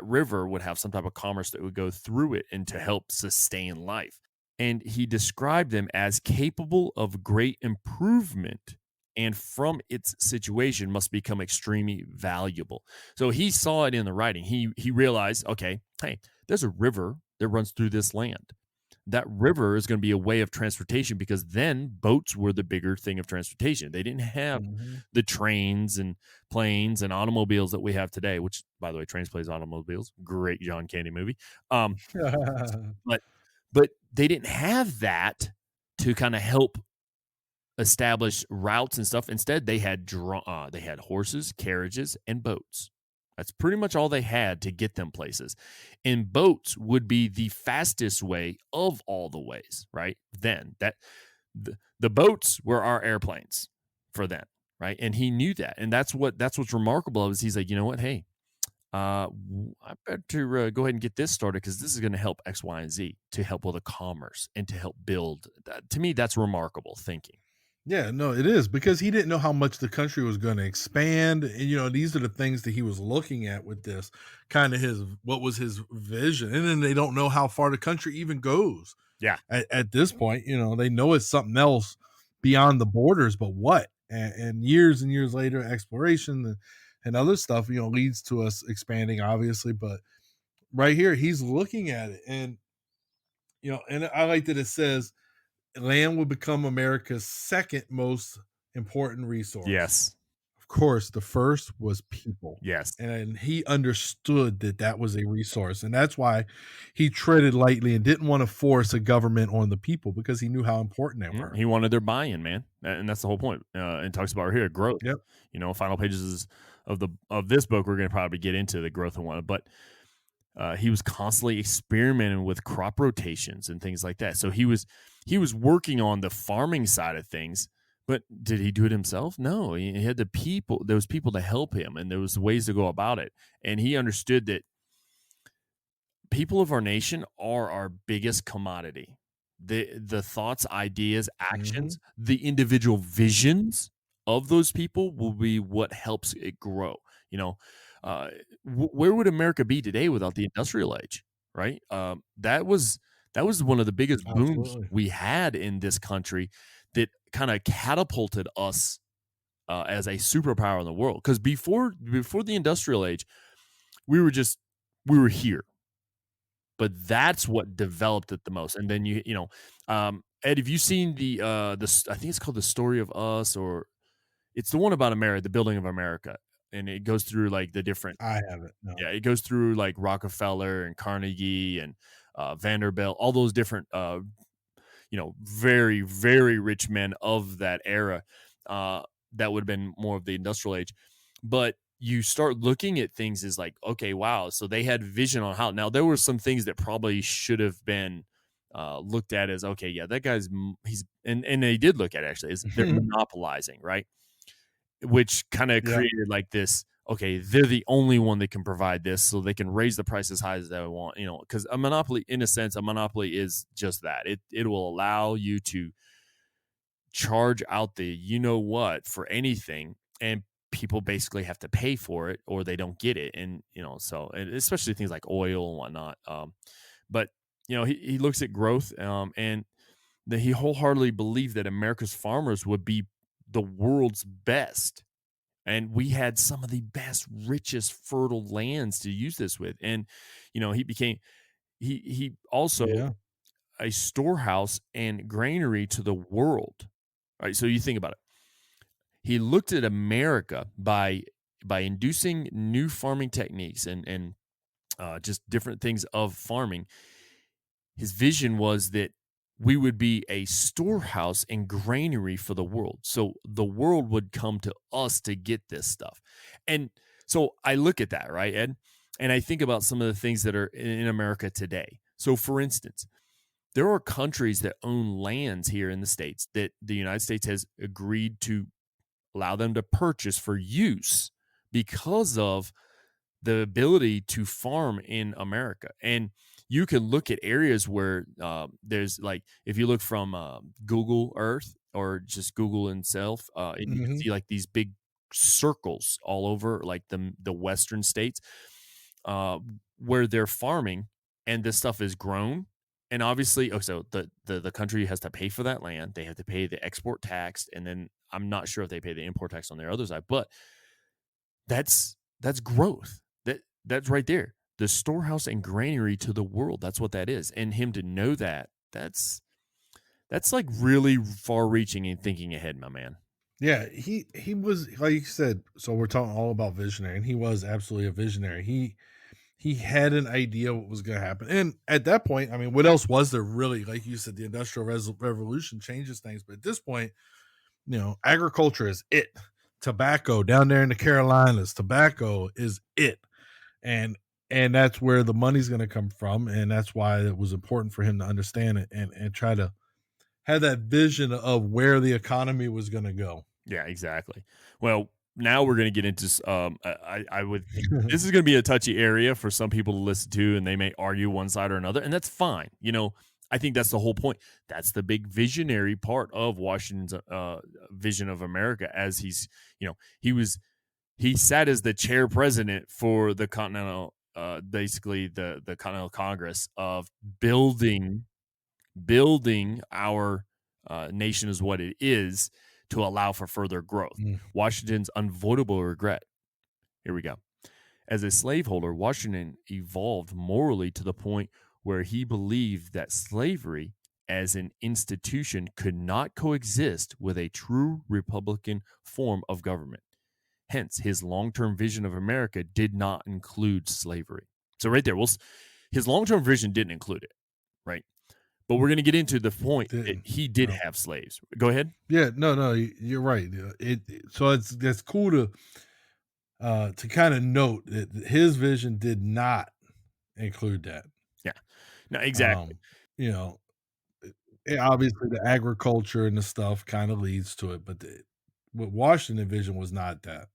river would have some type of commerce that would go through it and to help sustain life. And he described them as capable of great improvement, and from its situation must become extremely valuable. So he saw it in the writing. He realized, okay, hey, there's a river that runs through this land. That river is going to be a way of transportation, because then boats were the bigger thing of transportation. They didn't have the trains and planes and automobiles that we have today, which, by the way, Trains Plays Automobiles, great John Candy movie. But they didn't have that to kind of help establish routes and stuff. Instead, they had horses, carriages, and boats. That's pretty much all they had to get them places. And boats would be the fastest way of all the ways, right? Then the boats were our airplanes for then, right? And he knew that. And that's what's remarkable is he's like, you know what? Hey, I better go ahead and get this started, because this is going to help X, Y, and Z, to help with the commerce and to help build. To me, that's remarkable thinking. Yeah, no, it is, because he didn't know how much the country was going to expand. And, these are the things that he was looking at with this, kind of what was his vision. And then they don't know how far the country even goes. Yeah. At this point, they know it's something else beyond the borders, but what? And years later, exploration and other stuff, leads to us expanding, obviously. But right here, he's looking at it. And, and I like that it says, land will become America's second most important resource. Yes. Of course, the first was people. Yes. And he understood that was a resource. And that's why he treaded lightly and didn't want to force a government on the people, because he knew how important they were. He wanted their buy-in, man. And that's the whole point. It talks about right here, growth. Yep. Final pages of this book, we're going to probably get into the growth of one. But he was constantly experimenting with crop rotations and things like that. So he was working on the farming side of things, but did he do it himself? No, he had there was people to help him, and there was ways to go about it. And he understood that people of our nation are our biggest commodity. The thoughts, ideas, actions, the individual visions of those people will be what helps it grow. Where would America be today without the industrial age, right? That was one of the biggest booms Absolutely. we had in this country that kind of catapulted us as a superpower in the world. Because before the industrial age, we were just we were here, but that's what developed it the most. And then Ed, have you seen I think it's called The Story of Us, or it's the one about America, the building of America, and it goes through like the different. I haven't. No. Yeah, it goes through like Rockefeller and Carnegie and Vanderbilt, all those different very, very rich men of that era. That would have been more of the industrial age. But you start looking at things as like, okay, wow. So they had vision on how. Now there were some things that probably should have been looked at as, okay, yeah, that guy's and they did look at it actually as they're monopolizing, right? Which kind of Yeah. created like this. Okay, they're the only one that can provide this, so they can raise the price as high as they want. Because a monopoly, in a sense, a monopoly is just that. It will allow you to charge out the what for anything, and people basically have to pay for it or they don't get it. And and especially things like oil and whatnot. But he looks at growth, and that he wholeheartedly believed that America's farmers would be the world's best. And we had some of the best, richest, fertile lands to use this with. And, he also Yeah. a storehouse and granary to the world. Right. So you think about it. He looked at America by inducing new farming techniques and just different things of farming. His vision was that we would be a storehouse and granary for the world. So the world would come to us to get this stuff. And so I look at that, right, Ed? And I think about some of the things that are in America today. So, for instance, there are countries that own lands here in the States that the United States has agreed to allow them to purchase for use because of the ability to farm in America. And you can look at areas where there's like, if you look from Google Earth or just Google itself, and you can see like these big circles all over like the western states where they're farming and this stuff is grown. And obviously, so the country has to pay for that land. They have to pay the export tax, and then I'm not sure if they pay the import tax on their other side, but that's growth. That's right there. The storehouse and granary to the world. That's what that is. And him to know that's like really far reaching and thinking ahead, my man. Yeah, he was, like you said, so we're talking all about visionary, and he was absolutely a visionary. He had an idea what was going to happen. And at that point, I mean, what else was there really? Like you said, the Industrial Revolution changes things, but at this point, agriculture is it. Tobacco down there in the Carolinas, tobacco is it. And that's where the money's going to come from, and that's why it was important for him to understand it and try to have that vision of where the economy was going to go. Yeah, exactly. Well, now we're going to get into I would think this is going to be a touchy area for some people to listen to, and they may argue one side or another, and that's fine. I think that's the whole point. That's the big visionary part of Washington's vision of America, as he sat as the chair president for the Continental, basically the Continental Congress, of building our nation is what it is to allow for further growth. Washington's unavoidable regret. Here we go. As a slaveholder, Washington evolved morally to the point where he believed that slavery as an institution could not coexist with a true Republican form of government. Hence, his long-term vision of America did not include slavery. So right there, his long-term vision didn't include it, right? But we're going to get into the point that he did have slaves. Go ahead. Yeah, no, you're right. So that's cool to kind of note that his vision did not include that. Yeah, no, exactly. Obviously the agriculture and the stuff kind of leads to it, but what Washington vision was not that.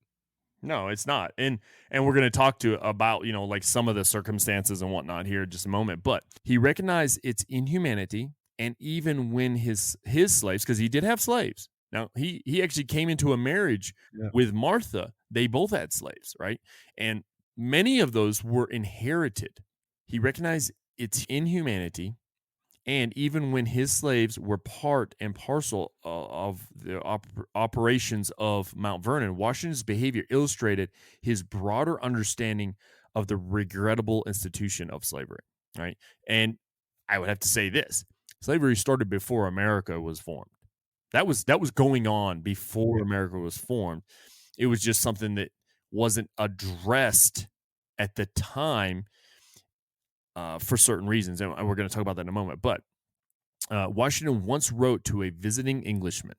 No, it's not. And we're going to talk about, like some of the circumstances and whatnot here in just a moment. But he recognized its inhumanity. And even when his slaves, because he did have slaves. Now, he actually came into a marriage with Martha. They both had slaves, right? And many of those were inherited. He recognized its inhumanity, and even when his slaves were part and parcel of the operations of Mount Vernon, Washington's behavior illustrated his broader understanding of the regrettable institution of slavery. Right, and I would have to say this: slavery started before America was formed. That was going on before America was formed. It was just something that wasn't addressed at the time for certain reasons, and we're going to talk about that in a moment. But Washington once wrote to a visiting Englishman,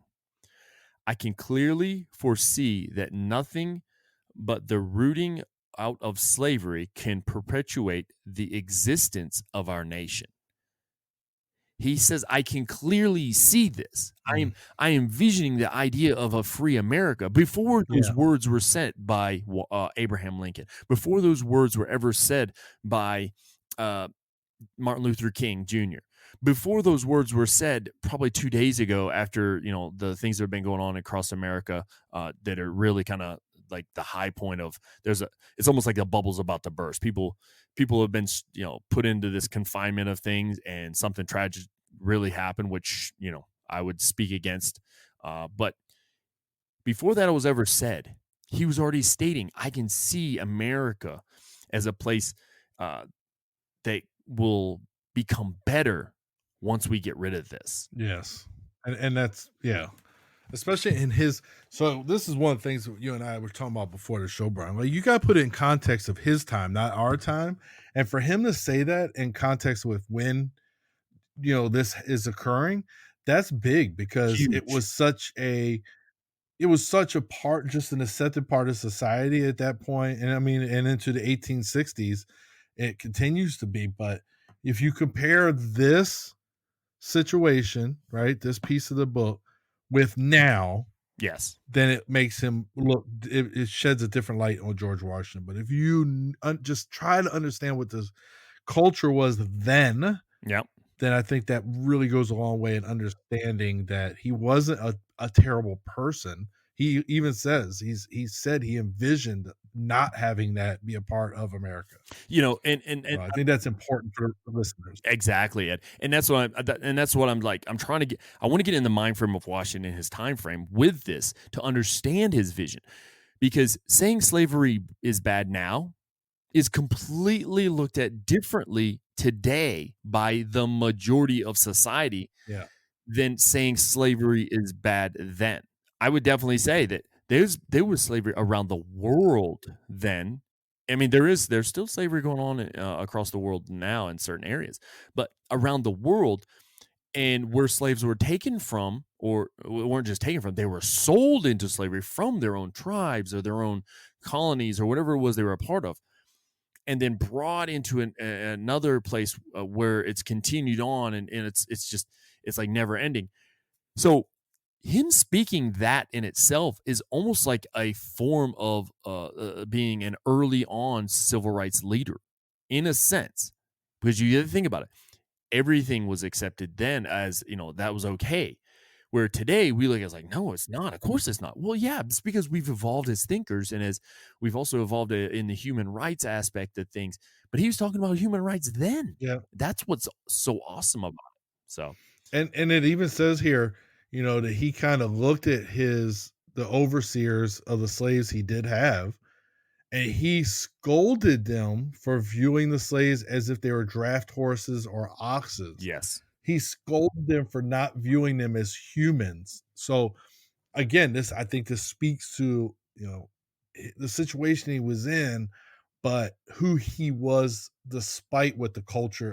"I can clearly foresee that nothing but the rooting out of slavery can perpetuate the existence of our nation." He says, I can clearly see this. I am visioning the idea of a free America before those words were said by Abraham Lincoln, before those words were ever said by Martin Luther King Jr., before those words were said probably 2 days ago, after, you know, the things that have been going on across America that are really kind of like the high point of it's almost like the bubble's about to burst. People have been, you know, put into this confinement of things, and something tragic really happened, which, you know, I would speak against. But before that was ever said, he was already stating, I can see America as a place that will become better once we get rid of this. Yes. And that's, especially in his, so this is one of the things that you and I were talking about before the show, Brian. Like, you got to put it in context of his time, not our time. And for him to say that in context with when, you know, this is occurring, that's big, because Huge. it was such a part, just an accepted part of society at that point. And I mean, and into the 1860s, it continues to be. But if you compare this situation, right, this piece of the book, with now, Yes, then it makes him look, it sheds a different light on George Washington. But if you just try to understand what this culture was then, yep. then I think that really goes a long way in understanding that he wasn't a terrible person. He even says he said he envisioned not having that be a part of America. You know, and So I think that's important for listeners. exactly, Ed. And that's what I'm like. I'm trying to get. I want to get in the mind frame of Washington, his time frame with this, to understand his vision, because saying slavery is bad now is completely looked at differently today by the majority of society Yeah. than saying slavery is bad then. I would definitely say that there was slavery around the world then. I mean, there's still slavery going on across the world now in certain areas, but around the world, and where slaves were taken from, or weren't just taken from, they were sold into slavery from their own tribes or their own colonies or whatever it was they were a part of, and then brought into another place where it's continued on, and it's like never ending. So him speaking that in itself is almost like a form of being an early on civil rights leader, in a sense, because you think about it, everything was accepted then as, you know, that was okay. Where today we look at it like, no, it's not. Of course it's not. Well, yeah, it's because we've evolved as thinkers, and as we've also evolved in the human rights aspect of things. But he was talking about human rights then. Yeah. That's what's so awesome about it. So, And it even says here, you know, that he kind of looked at the overseers of the slaves he did have, and he scolded them for viewing the slaves as if they were draft horses or oxes. yes. He scolded them for not viewing them as humans. So again, I think this speaks to, you know, the situation he was in, but who he was despite what the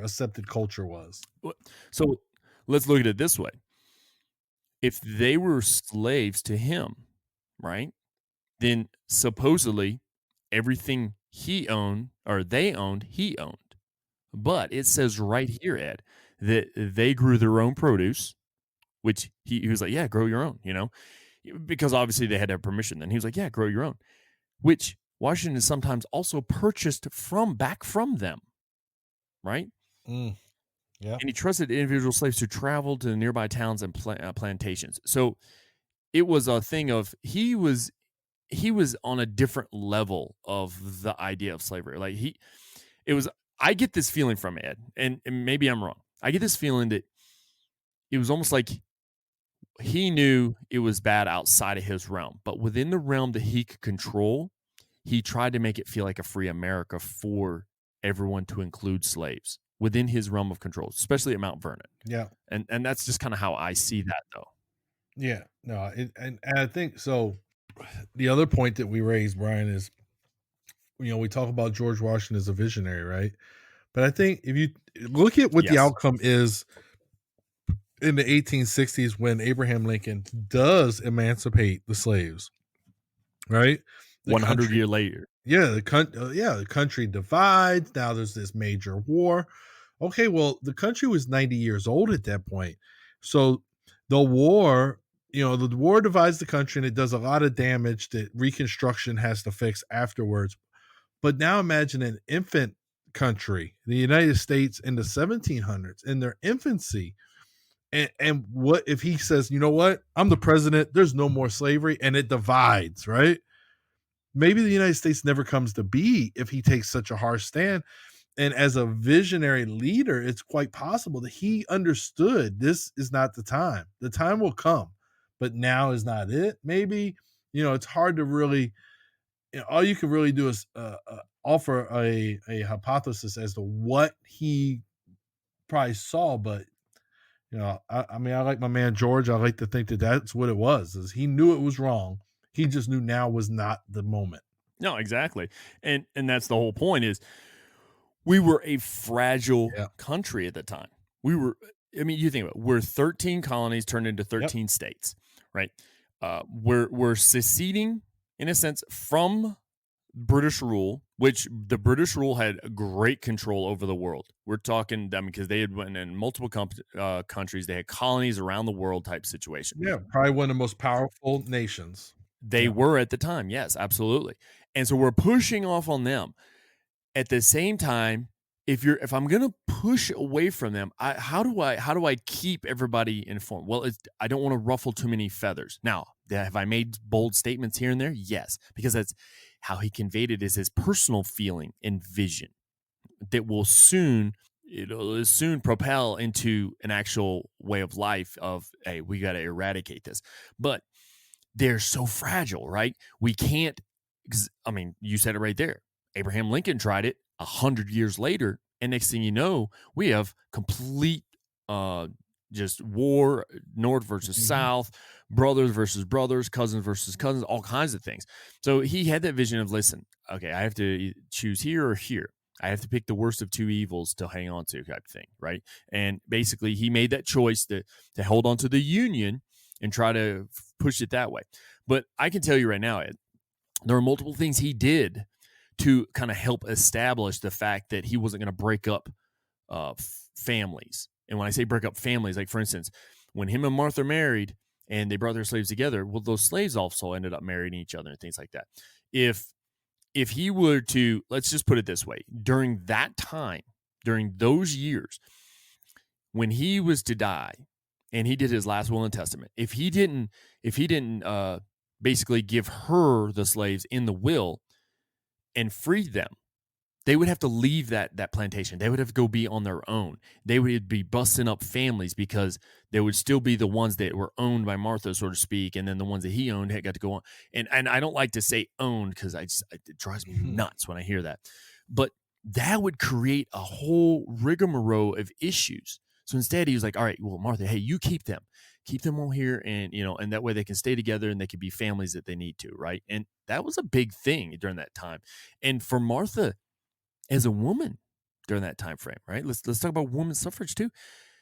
accepted culture was. So let's look at it this way. If they were slaves to him, right, then supposedly everything he owned, or they owned, he owned. But it says right here, Ed, that they grew their own produce, which he was like, yeah, grow your own, you know, because obviously they had to have permission. Then he was like, yeah, grow your own, which Washington sometimes also purchased back from them, right? Yeah. And he trusted individual slaves to travel to the nearby towns and plantations. So it was a thing of, he was he was on a different level of the idea of slavery. Like I get this feeling from Ed, and maybe I'm wrong. I get this feeling that it was almost like he knew it was bad outside of his realm, but within the realm that he could control, he tried to make it feel like a free America for everyone, to include slaves within his realm of control, especially at Mount Vernon. Yeah. And that's just kind of how I see that, though. Yeah. No, and I think so. The other point that we raised, Brian, is, we talk about George Washington as a visionary, right? But I think if you look at what the outcome is in the 1860s when Abraham Lincoln does emancipate the slaves, right? 100 years later. Yeah, the country divides. Now there's this major war. Okay, well, the country was 90 years old at that point. So the war, the war divides the country, and it does a lot of damage that Reconstruction has to fix afterwards. But now imagine an infant country, the United States in the 1700s, in their infancy. And what if he says, you know what, I'm the president, there's no more slavery, and it divides, right? Maybe the United States never comes to be if he takes such a harsh stand. And as a visionary leader, it's quite possible that he understood this is not the time. The time will come, but now is not it. Maybe, it's hard to really, all you can really do is offer a hypothesis as to what he probably saw. But, I mean, I like my man George. I like to think that that's what it was, is he knew it was wrong. He just knew now was not the moment. No, exactly. And that's the whole point, is we were a fragile country at the time. You think about it, we're 13 colonies turned into 13 states, right? We're seceding, in a sense, from British rule, which the British rule had great control over the world. We're talking, because they had went in multiple countries. They had colonies around the world type situation. Yeah, probably one of the most powerful nations. They were at the time. Yes, absolutely. And so we're pushing off on them. At the same time, if I'm going to push away from them, how do I keep everybody informed? Well, I don't want to ruffle too many feathers. Now, have I made bold statements here and there? Yes, because that's how he conveyed it, is his personal feeling and vision that will soon propel into an actual way of life of, hey, we got to eradicate this. But they're so fragile, right? We can't, you said it right there. Abraham Lincoln tried it 100 years later, and next thing you know, we have complete just war, North versus South, brothers versus brothers, cousins versus cousins, all kinds of things. So he had that vision of, listen, okay, I have to choose here or here. I have to pick the worst of two evils to hang on to, type thing, right? And basically, he made that choice to hold on to the Union and try to push it that way. But I can tell you right now, Ed, there are multiple things he did to kind of help establish the fact that he wasn't going to break up families. And when I say break up families, like, for instance, when him and Martha married and they brought their slaves together, well, those slaves also ended up marrying each other and things like that. If he were to, let's just put it this way, during that time, during those years, when he was to die and he did his last will and testament, if he didn't basically give her the slaves in the will and free them, they would have to leave that plantation. They would have to go be on their own. They would be busting up families, because there would still be the ones that were owned by Martha, so to speak, and then the ones that he owned had got to go on. And I don't like to say owned, because it drives me nuts when I hear that. But that would create a whole rigmarole of issues. So instead, he was like, all right, well, Martha, hey, you keep them all here, and and that way they can stay together and they can be families that they need to, right? And that was a big thing during that time. And for Martha, as a woman during that time frame, right? Let's talk about women's suffrage too.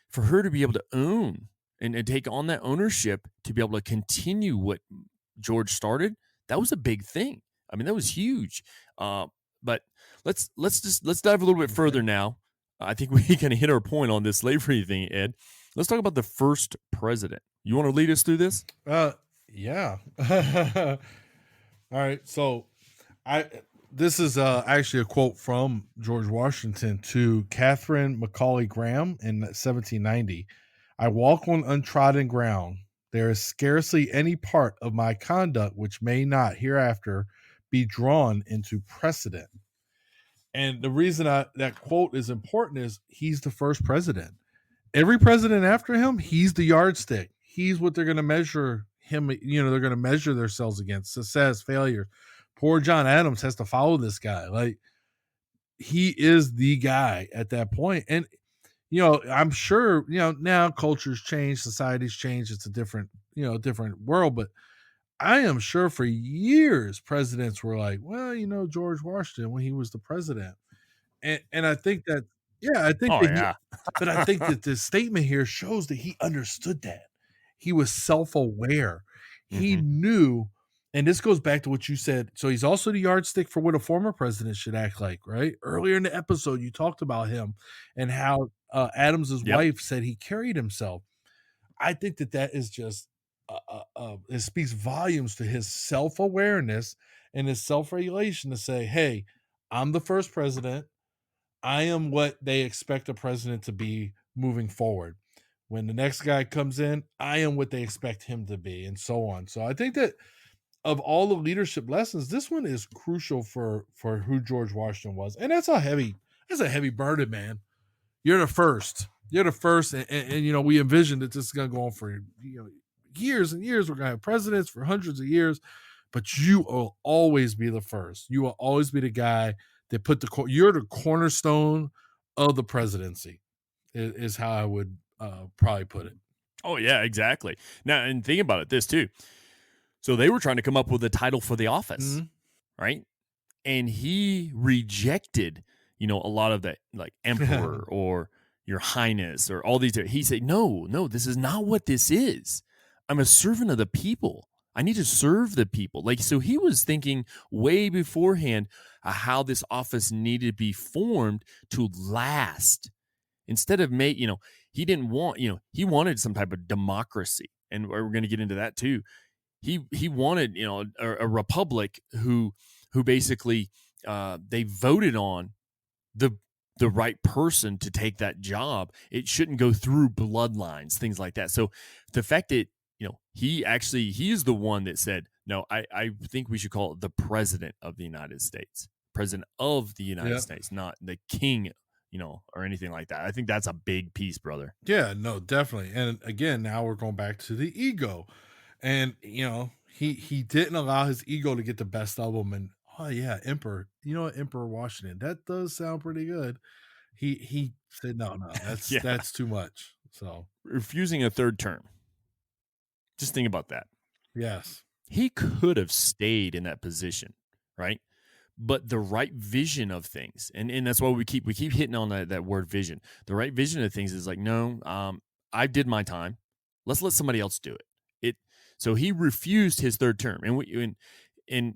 For her to be able to own and take on that ownership, to be able to continue what George started, that was a big thing. I mean, that was huge. But let's dive a little bit further now. I think we can hit our point on this slavery thing, Ed. Let's talk about the first president. You want to lead us through this? Yeah. All right. So this is actually a quote from George Washington to Catherine Macaulay Graham in 1790. I walk on untrodden ground. There is scarcely any part of my conduct which may not hereafter be drawn into precedent. And the reason that quote is important is he's the first president. Every president after him, he's the yardstick. He's what they're going to measure him. They're going to measure themselves against success, failure. Poor John Adams has to follow this guy. Like, he is the guy at that point. And, I'm sure, now culture's changed, society's changed. It's a different world. But I am sure for years, presidents were like, well, George Washington, when he was the president. And I think that, I think Oh, that yeah. but I think that this statement here shows that he understood that. He was self-aware. He knew, and this goes back to what you said. So he's also the yardstick for what a former president should act like, right? Earlier in the episode, you talked about him and how Adams's wife said he carried himself. I think that is just it speaks volumes to his self-awareness and his self-regulation to say, hey, I'm the first president. I am what they expect a president to be moving forward. When the next guy comes in, I am what they expect him to be, and so on. So I think that of all the leadership lessons, this one is crucial for who George Washington was. And that's a heavy burden, man. You're the first. And we envisioned that this is going to go on for years and years. We're going to have presidents for hundreds of years, but you will always be the first. You will always be the guy that you're the cornerstone of the presidency, is how I would probably put it. Oh, yeah, exactly. Now, and think about it, this too. So they were trying to come up with a title for the office, right? And he rejected, a lot of that, like emperor or your highness or all these. He said, no, this is not what this is. I'm a servant of the people. I need to serve the people. Like, so he was thinking way beforehand how this office needed to be formed to last. Instead of he didn't want, he wanted some type of democracy. And we're going to get into that too. He wanted, a republic who basically they voted on the right person to take that job. It shouldn't go through bloodlines, things like that. So the fact that, he is the one that said, no, I think we should call it the president of the United States, president of the United States, not the king, or anything like that. I think that's a big piece, brother. Yeah, no, definitely. And again, now we're going back to the ego. And, he didn't allow his ego to get the best of him. And, oh, yeah, Emperor. You know what, Emperor Washington, that does sound pretty good. He said, no, that's too much. So refusing a third term. Just think about that. Yes. He could have stayed in that position, right? But the right vision of things, and that's why we keep hitting on that word vision. The right vision of things is like, no, I did my time. Let's let somebody else do it. So he refused his third term, and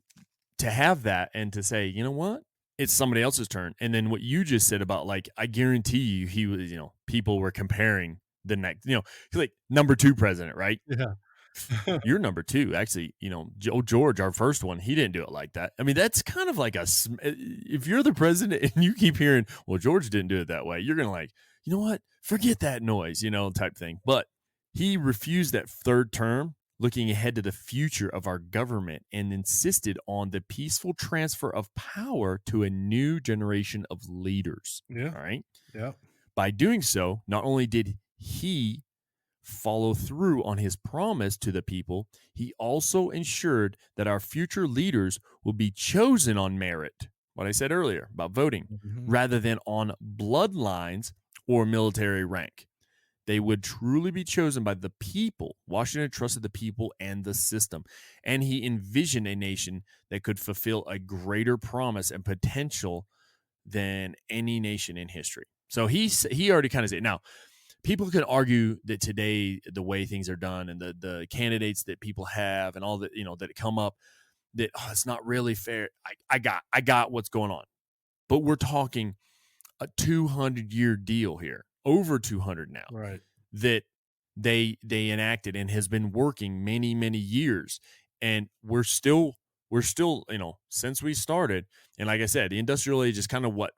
to have that and to say, you know what, it's somebody else's turn. And then what you just said about, like, I guarantee you, he was, people were comparing the next, like number 2 president, right? Yeah. You're number 2. Actually, George, our first one, he didn't do it like that. I mean, that's kind of like if you're the president and you keep hearing, well, George didn't do it that way, you're going to like, you know what? Forget that noise, type thing. But he refused that third term, looking ahead to the future of our government, and insisted on the peaceful transfer of power to a new generation of leaders. Yeah. All right. Yeah. By doing so, not only did he follow through on his promise to the people, he also ensured that our future leaders will be chosen on merit, what I said earlier about voting, rather than on bloodlines or military rank. They would truly be chosen by the people. Washington trusted the people and the system, and he envisioned a nation that could fulfill a greater promise and potential than any nation in history. So he already kind of said, now, people could argue that today, the way things are done and the candidates that people have and all that, that come up, that it's not really fair. I got what's going on. But we're talking a 200-year deal here, over 200 now, right? That they enacted and has been working many, many years. And we're still, since we started. And like I said, the industrial age is kind of what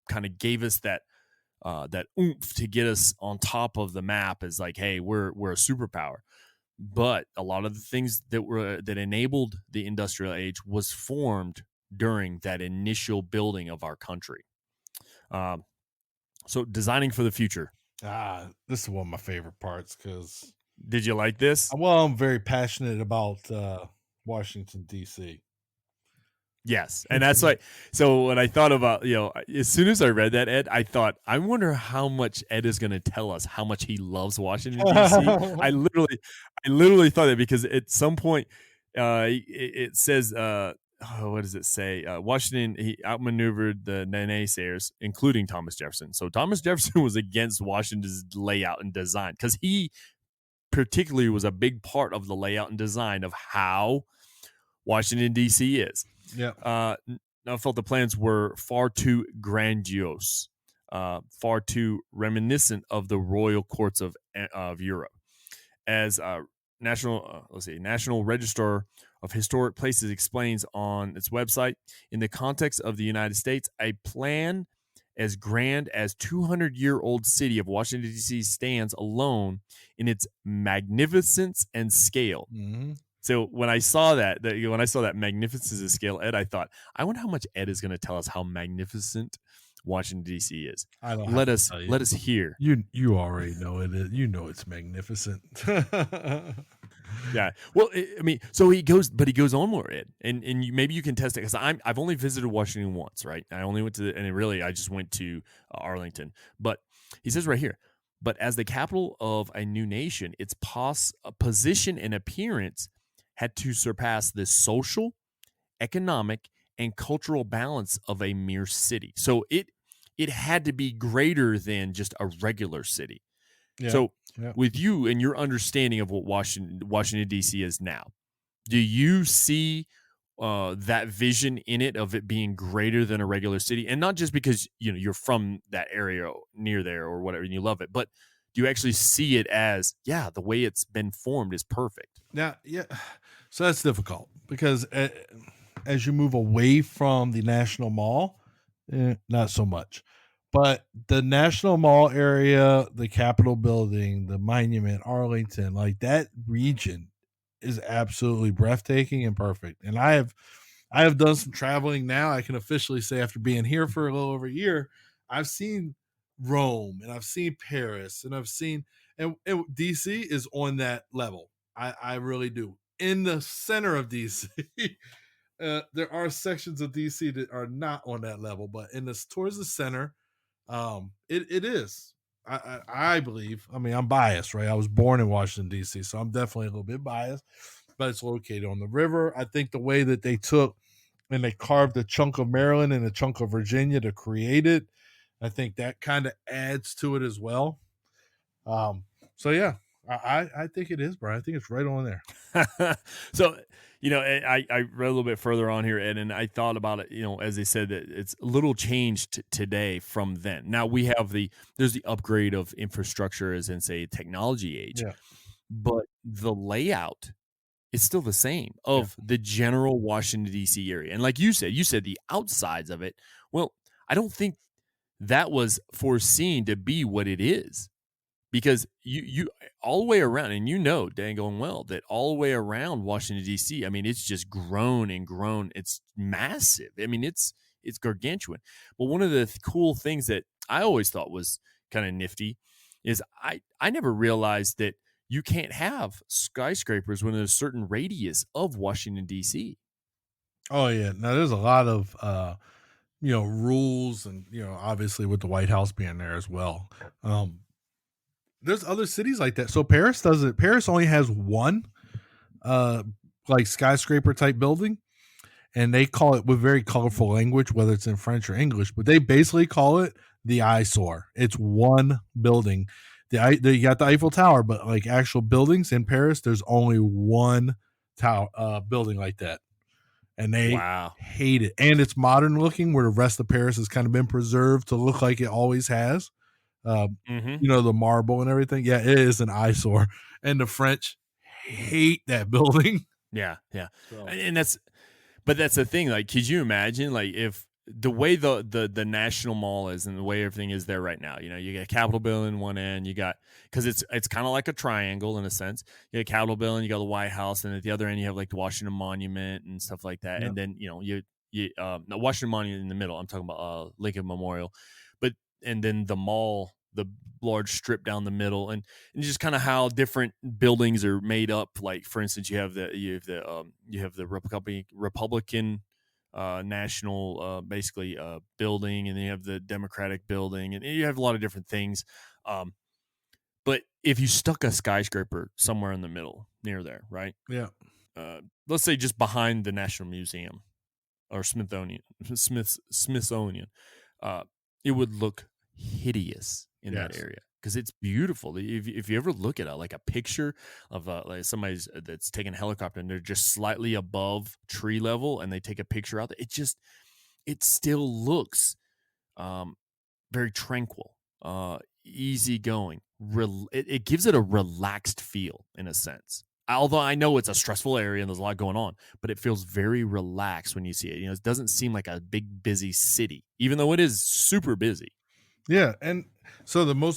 kind of gave us that oomph to get us on top of the map, is like, hey, we're a superpower. but a lot of the things that enabled the industrial age was formed during that initial building of our country. So designing for the future. This is one of my favorite parts because Did you like this? I'm very passionate about Washington, D.C. Yes. And that's like, so when I thought about, as soon as I read that, Ed, I thought, I wonder how much Ed is going to tell us how much he loves Washington, D.C. I literally thought that because at some point it says, what does it say? Washington, he outmaneuvered the naysayers, including Thomas Jefferson. So Thomas Jefferson was against Washington's layout and design because he particularly was a big part of the layout and design of how Washington, D.C. is. Yeah. I felt the plans were far too grandiose, far too reminiscent of the royal courts of Europe. As National Register of Historic Places explains on its website, in the context of the United States, a plan as grand as 200-year-old city of Washington, D.C. stands alone in its magnificence and scale. Mm-hmm. So when I saw that magnificence and scale, Ed, I thought, I wonder how much Ed is going to tell us how magnificent Washington, D.C. is. I don't let us hear. You already know it is. You know it's magnificent. Yeah. Well, so he goes on more, Ed, and maybe you can test it because I've only visited Washington once, right? I only went to I just went to Arlington, but he says right here, but as the capital of a new nation, its position and appearance had to surpass the social, economic, and cultural balance of a mere city. So it had to be greater than just a regular city. Yeah, so with you and your understanding of what Washington D.C. is now, do you see that vision in it of it being greater than a regular city? And not just because you're from that area near there or whatever and you love it, but do you actually see it as, the way it's been formed is perfect? Yeah. So that's difficult because as you move away from the National Mall, not so much. But the National Mall area, the Capitol Building, the Monument, Arlington, like that region is absolutely breathtaking and perfect. And I have done some traveling now. I can officially say after being here for a little over a year, I've seen Rome and I've seen Paris and I've seen and DC is on that level. I really do. In the center of DC, there are sections of DC that are not on that level, but towards the center, it is. I believe. I mean, I'm biased, right? I was born in Washington D.C., so I'm definitely a little bit biased. But it's located on the river. I think the way that they took and they carved a chunk of Maryland and a chunk of Virginia to create it, I think that kind of adds to it as well. So yeah. I think it is, Brian. I think it's right on there. So, I read a little bit further on here, Ed, and I thought about it, as they said, that it's a little changed today from then. Now we have there's the upgrade of infrastructure as in, say, technology age, but the layout is still the same of the general Washington, D.C. area. And like you said the outsides of it. Well, I don't think that was foreseen to be what it is. Because you all the way around, and dang going well, that all the way around Washington, D.C., I mean, it's just grown and grown. It's massive. I mean, it's gargantuan. But one of the cool things that I always thought was kind of nifty is I never realized that you can't have skyscrapers within a certain radius of Washington, D.C. Oh, yeah. Now, there's a lot of, rules and, obviously with the White House being there as well. There's other cities like that. So Paris does it. Paris only has one like skyscraper type building, and they call it with very colorful language, whether it's in French or English, but they basically call it the eyesore. It's one building. You got the Eiffel Tower, but like actual buildings in Paris, there's only one tower building like that. And they hate it. And it's modern looking, where the rest of Paris has kind of been preserved to look like it always has. The marble and everything. Yeah, it is an eyesore. And the French hate that building. Yeah. So. And that's the thing. Like, could you imagine, like, if the way the National Mall is and the way everything is there right now, you got Capitol Building one end, you got because it's kind of like a triangle in a sense. You got Capitol Building, you got the White House, and at the other end you have like the Washington Monument and stuff like that. Yep. And then you the Washington Monument in the middle. I'm talking about Lincoln Memorial, but and then the mall, the large strip down the middle, and just kind of how different buildings are made up. Like for instance, you have the Republican national basically building, and then you have the Democratic building, and you have a lot of different things. But if you stuck a skyscraper somewhere in the middle near there, right? Yeah. Let's say just behind the National Museum or Smithsonian, it would look hideous in that area because it's beautiful. If you ever look at like a picture of like somebody's that's taking a helicopter and they're just slightly above tree level and they take a picture out there, it still looks very tranquil, easygoing. It gives it a relaxed feel in a sense. Although I know it's a stressful area and there's a lot going on, but it feels very relaxed when you see it. It doesn't seem like a big busy city, even though it is super busy. Yeah, and so let me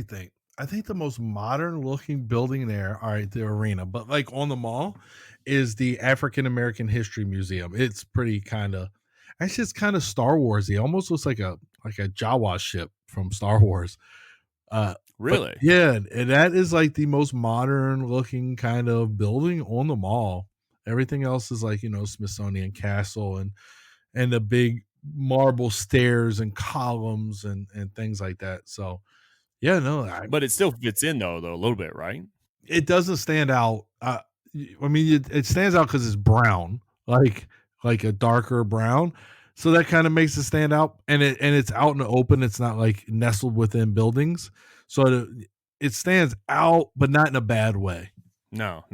think. I think the most modern looking building there, all right, the arena, but like on the mall is the African American History Museum. It's pretty actually it's kind of Star Warsy. Almost looks like a Jawa ship from Star Wars. Really? But yeah, and that is like the most modern looking kind of building on the mall. Everything else is like, Smithsonian Castle and the big marble stairs and columns and things like that. So yeah, no, But it still fits in though a little bit, right? it doesn't stand out. I mean, it stands out because it's brown, like a darker brown. So that kind of makes it stand out, and it's out in the open. It's not like nestled within buildings, so it stands out, but not in a bad way. No,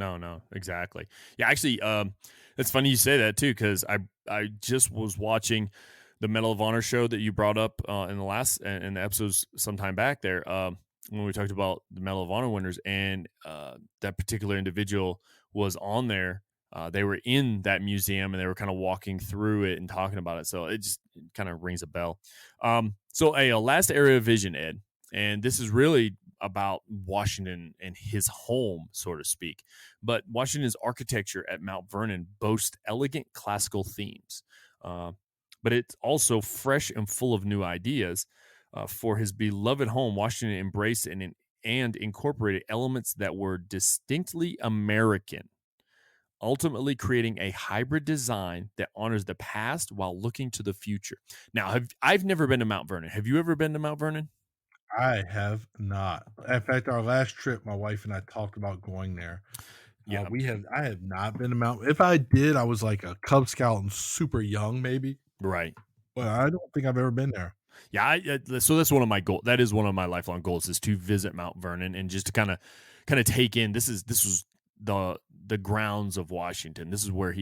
exactly. Yeah, actually, it's funny you say that too because I just was watching the Medal of Honor show that you brought up in the episodes sometime back there when we talked about the Medal of Honor winners, and that particular individual was on there. They were in that museum and they were kind of walking through it and talking about it. So it just kind of rings a bell. So a last area of vision, Ed, and this is really about Washington and his home, so to speak. But Washington's architecture at Mount Vernon boasts elegant classical themes. But it's also fresh and full of new ideas. For his beloved home, Washington embraced and incorporated elements that were distinctly American, ultimately creating a hybrid design that honors the past while looking to the future. Now, I've never been to Mount Vernon. Have you ever been to Mount Vernon? I have not. In fact, our last trip, my wife and I talked about going there. Yeah. I have not been to Mount. If I did, I was like a Cub Scout and super young, maybe. Right. But I don't think I've ever been there. Yeah, so that's one of my goals. That is one of my lifelong goals, is to visit Mount Vernon and just to kind of take in. This was the grounds of Washington. This is where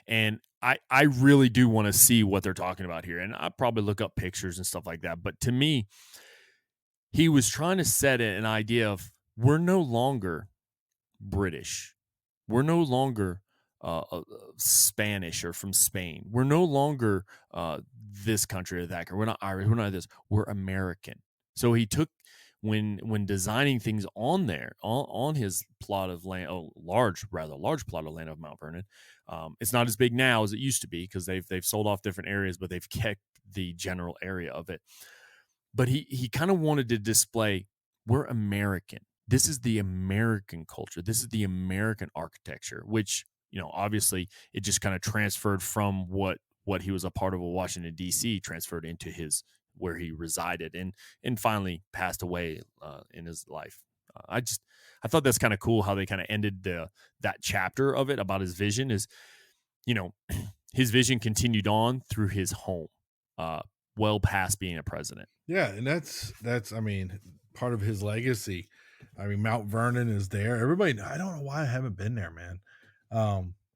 I really do want to see what they're talking about here, and I'll probably look up pictures and stuff like that. But to me, he was trying to set an idea of we're no longer British, we're no longer Spanish or from Spain. We're no longer this country or that country. We're not Irish. We're not this. We're American. So he took when designing things on there on his plot of land, rather large plot of land of Mount Vernon. It's not as big now as it used to be because they've sold off different areas, but they've kept the general area of it. But he kind of wanted to display we're American. This is the American culture. This is the American architecture, which, obviously it just kind of transferred from what he was a part of Washington, D.C., transferred into where he resided and finally passed away in his life. I thought that's kind of cool how they kind of ended that chapter of it about his vision is, his vision continued on through his home, well past being a president. Yeah, and that's I mean, part of his legacy. I mean, Mount Vernon is there. Everybody, I don't know why I haven't been there, man.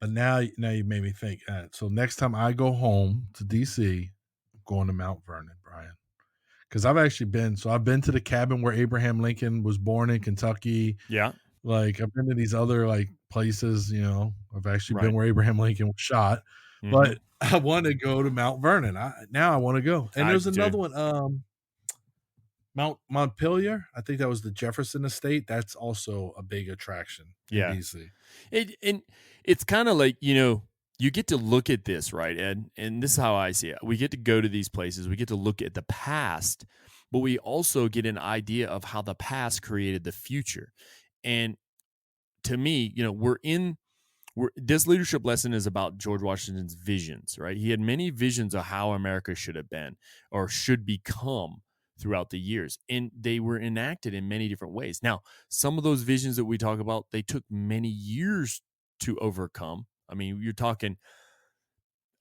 But now you made me think. So next time I go home to DC, I'm going to Mount Vernon, Brian, because I've actually been. So I've been to the cabin where Abraham Lincoln was born in Kentucky. Yeah, like I've been to these other like places. I've actually been Right. where Abraham Lincoln was shot. but I want to go to Mount Vernon. Now I want to go. And there's another one, Mount Montpelier. I think that was the Jefferson Estate. That's also a big attraction in DC. And it's kind of like, you get to look at this, right, Ed? And this is how I see it. We get to go to these places. We get to look at the past, but we also get an idea of how the past created the future. And to me, this leadership lesson is about George Washington's visions, right? He had many visions of how America should have been or should become throughout the years, and they were enacted in many different ways. Now, some of those visions that we talk about, they took many years to overcome. I mean, you're talking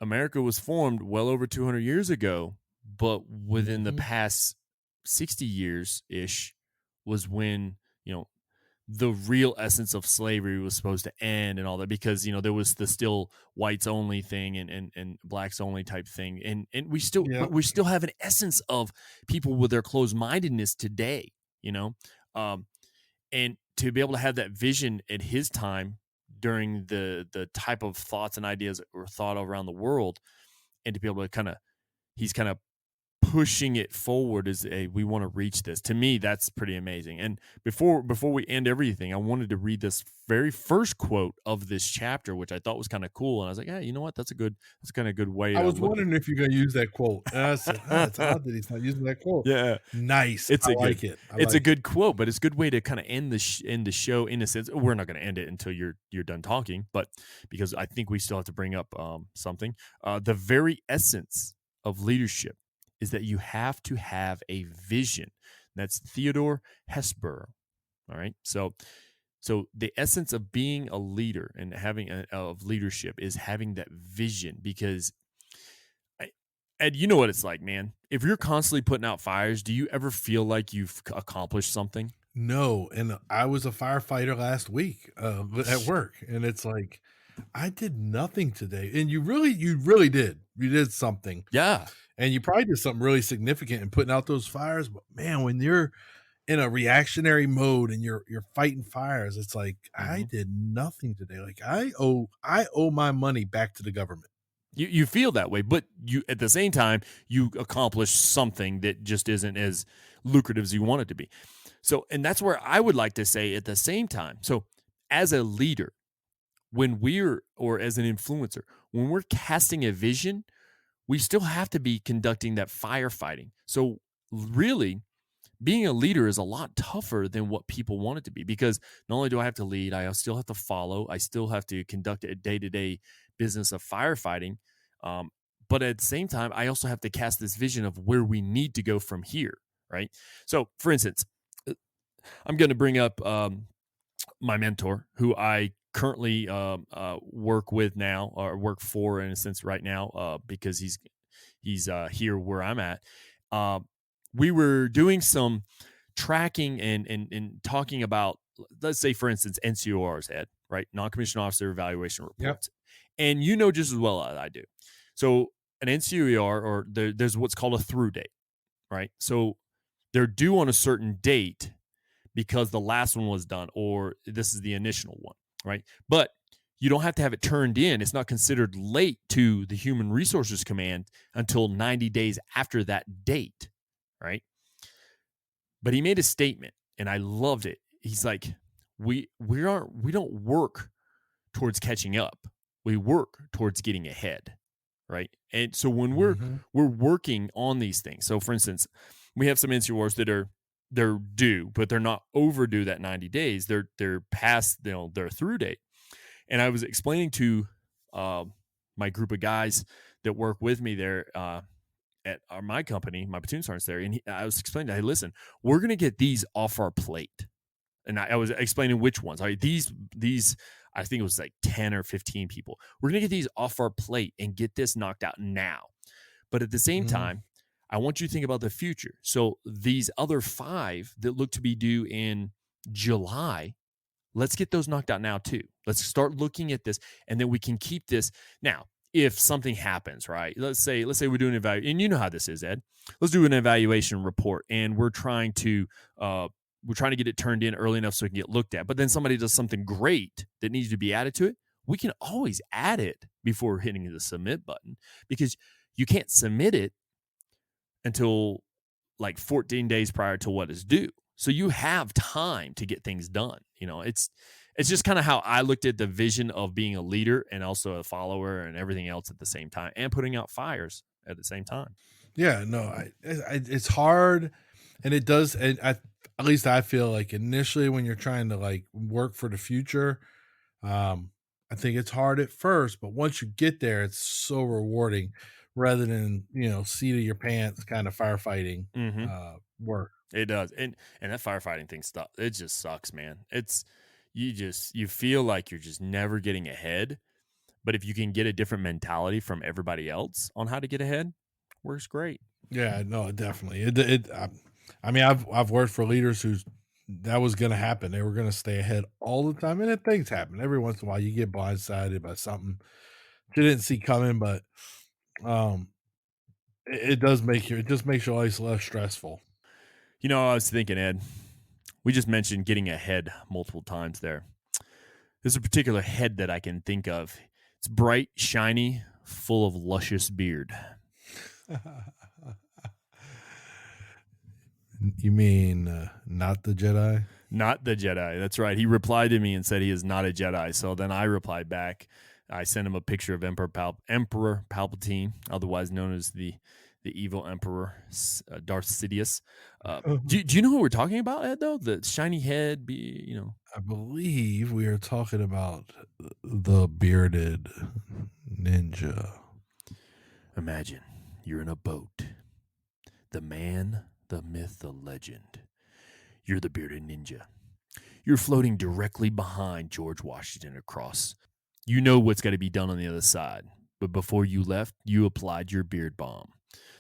America was formed well over 200 years ago, but within the past 60 years-ish was when, the real essence of slavery was supposed to end and all that, because there was the still whites only thing and blacks only type thing, and we still have an essence of people with their closed mindedness today, and to be able to have that vision at his time during the type of thoughts and ideas that were thought around the world, and to be able to he's kind of pushing it forward as we want to reach this. To me, that's pretty amazing. And before we end everything, I wanted to read this very first quote of this chapter, which I thought was kind of cool. And I was like, you know what? That's kind of a good way. I was wondering if you're going to use that quote. And I said, it's odd that he's not using that quote. Yeah. Nice. I like it. It's a good quote, but it's a good way to kind of end the show in a sense. We're not going to end it until you're done talking, but because I think we still have to bring up something. The very essence of leadership is that you have to have a vision. That's Theodore Hesburgh. All right. So the essence of being a leader and of leadership is having that vision, because Ed, you know what it's like, man. If you're constantly putting out fires, do you ever feel like you've accomplished something? No. And I was a firefighter last week at work, and it's like, I did nothing today. And you really did. You did something. Yeah. And you probably did something really significant in putting out those fires. But man, when you're in a reactionary mode and you're fighting fires, it's like, I did nothing today. Like I owe my money back to the government. You feel that way, but you at the same time you accomplish something that just isn't as lucrative as you want it to be. So, and that's where I would like to say at the same time. So, as a leader, or as an influencer, when we're casting a vision, we still have to be conducting that firefighting. So really, being a leader is a lot tougher than what people want it to be, because not only do I have to lead, I still have to follow. I still have to conduct a day-to-day business of firefighting. But at the same time, I also have to cast this vision of where we need to go from here, right? So, for instance, I'm going to bring up my mentor, who I currently work with now, or work for in a sense right now, because he's here where I'm at. We were doing some tracking and talking about, let's say, for instance, NCORs, Ed, right? Non-commissioned officer evaluation reports. Yep. And you know just as well as I do. So an NCOR, or there's what's called a through date, right? So they're due on a certain date because the last one was done, or this is the initial one, right? But you don't have to have it turned in. It's not considered late to the Human Resources Command until 90 days after that date, right? But he made a statement, and I loved it. He's like, we don't work towards catching up. We work towards getting ahead, right? And so when we're working on these things, so for instance, we have some NCORs that they're due, but they're not overdue that 90 days. They're past their through date. And I was explaining to my group of guys that work with me there at my company, my platoon sergeants there, and I was explaining, hey, listen, we're going to get these off our plate. And I was explaining which ones. All right, these, I think it was like 10 or 15 people. We're going to get these off our plate and get this knocked out now. But at the same time, I want you to think about the future. So these other 5 that look to be due in July, let's get those knocked out now too. Let's start looking at this, and then we can keep this. Now, if something happens, right? Let's say we're doing an evaluation, and you know how this is, Ed. Let's do an evaluation report, and we're trying to get it turned in early enough so it can get looked at. But then somebody does something great that needs to be added to it. we can always add it before hitting the submit button, because you can't submit it until like 14 days prior to what is due. So you have time to get things done. It's just kind of how I looked at the vision of being a leader and also a follower and everything else at the same time, and putting out fires at the same time. Yeah, no, it's hard, and it does. And at least I feel like initially when you're trying to like work for the future, I think it's hard at first, but once you get there, it's so rewarding, rather than seat of your pants kind of firefighting work. It does, and that firefighting thing stuff. It just sucks, man. It's you feel like you're just never getting ahead. But if you can get a different mentality from everybody else on how to get ahead, works great. Yeah, no, definitely. I mean, I've worked for leaders who's that was going to happen. They were going to stay ahead all the time, and then things happen every once in a while. You get blindsided by something you didn't see coming, but it does it just makes your life less stressful. I was thinking, Ed, we just mentioned getting ahead multiple times there. There's a particular head that I can think of. It's bright, shiny, full of luscious beard. You mean not the Jedi? Not the Jedi. That's right. He replied to me and said he is not a Jedi. So then I replied back. I sent him a picture of Emperor Palpatine, otherwise known as the evil Emperor, Darth Sidious. Do you know who we're talking about, Ed, though? The shiny head, I believe we are talking about the bearded ninja. Imagine you're in a boat. The man, the myth, the legend. You're the bearded ninja. You're floating directly behind George Washington across. You know what's got to be done on the other side. But before you left, you applied your beard balm.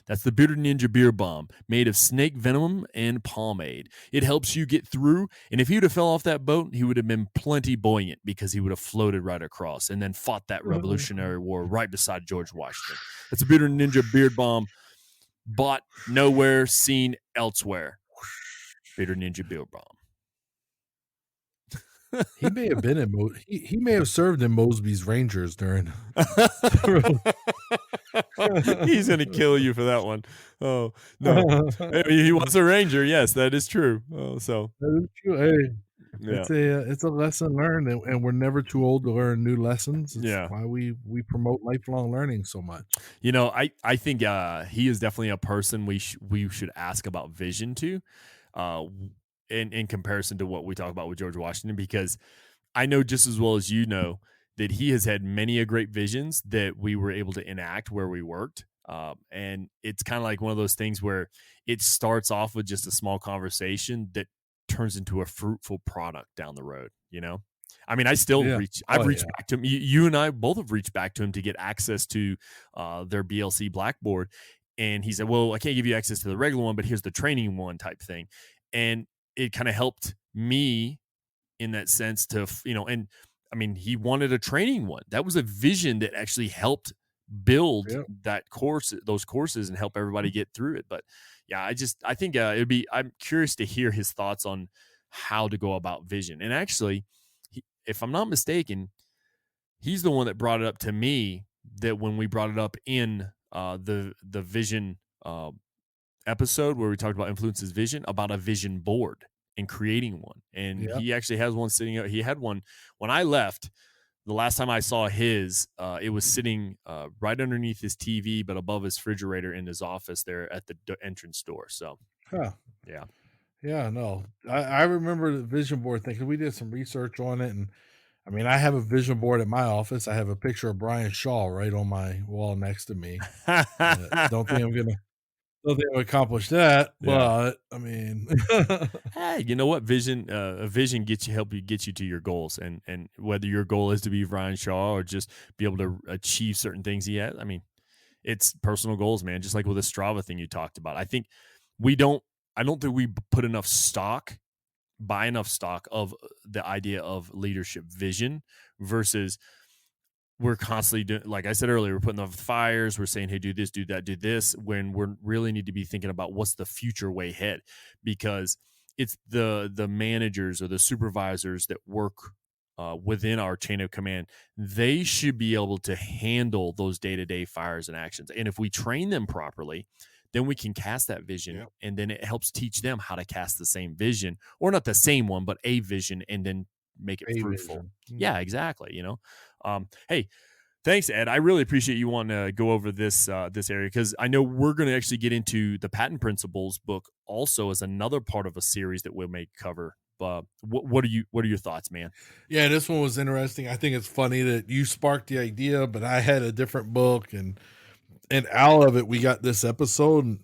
That's the Bearded Ninja Beard Balm, made of snake venom and pomade. It helps you get through, and if he would have fell off that boat, he would have been plenty buoyant, because he would have floated right across and then fought that Revolutionary War right beside George Washington. That's a Bearded Ninja Beard Balm, bought nowhere, seen elsewhere. Bearded Ninja Beard Balm. He may have been he may have served in Mosby's Rangers during. He's gonna kill you for that one. Oh no, he was a Ranger. Yes, that is true. Oh, so that is true. Hey, yeah, it's a lesson learned, and we're never too old to learn new lessons. It's why we promote lifelong learning so much. I think he is definitely a person we should ask about vision to. In comparison to what we talk about with George Washington, because I know just as well as you know that he has had many a great visions that we were able to enact where we worked. And it's kind of like one of those things where it starts off with just a small conversation that turns into a fruitful product down the road. I mean, I've reached back to him. You and I both have reached back to him to get access to their BLC Blackboard. And he said, well, I can't give you access to the regular one, but here's the training one type thing. And it kind of helped me in that sense to, and I mean, he wanted a training one. That was a vision that actually helped build those courses and help everybody get through it. But yeah, I think I'm curious to hear his thoughts on how to go about vision. And actually, if I'm not mistaken, he's the one that brought it up to me, that when we brought it up in the vision episode where we talked about influences vision, about a vision board and creating one. And he actually has one sitting out. He had one when I left. The last time I saw his, it was sitting right underneath his TV, but above his refrigerator in his office there at the entrance door. So, yeah, no, I remember the vision board thing, because we did some research on it. And I mean, I have a vision board at my office. I have a picture of Brian Shaw right on my wall next to me. Don't think I'm going to accomplish that, but I mean, hey, you know what? Vision, a vision help you get you to your goals, and whether your goal is to be Brian Shaw or just be able to achieve certain things he has. I mean, it's personal goals, man. Just like with the Strava thing you talked about. I think I don't think we buy enough stock of the idea of leadership vision versus we're constantly doing, like I said earlier, we're putting the fires. We're saying, hey, do this, do that, do this, when we really need to be thinking about what's the future way ahead, because it's the managers or the supervisors that work within our chain of command, they should be able to handle those day-to-day fires and actions. And if we train them properly, then we can cast that vision, Yep. and then it helps teach them how to cast the same vision, or not the same one, but a vision, and then make it A fruitful. vision. Yeah, exactly. Hey, thanks, Ed. I really appreciate you wanting to go over this this area, because I know we're going to actually get into the Patent Principles book also as another part of a series that we may cover. But what are your thoughts, man? Yeah, this one was interesting. I think it's funny that you sparked the idea, but I had a different book, and out of it we got this episode. And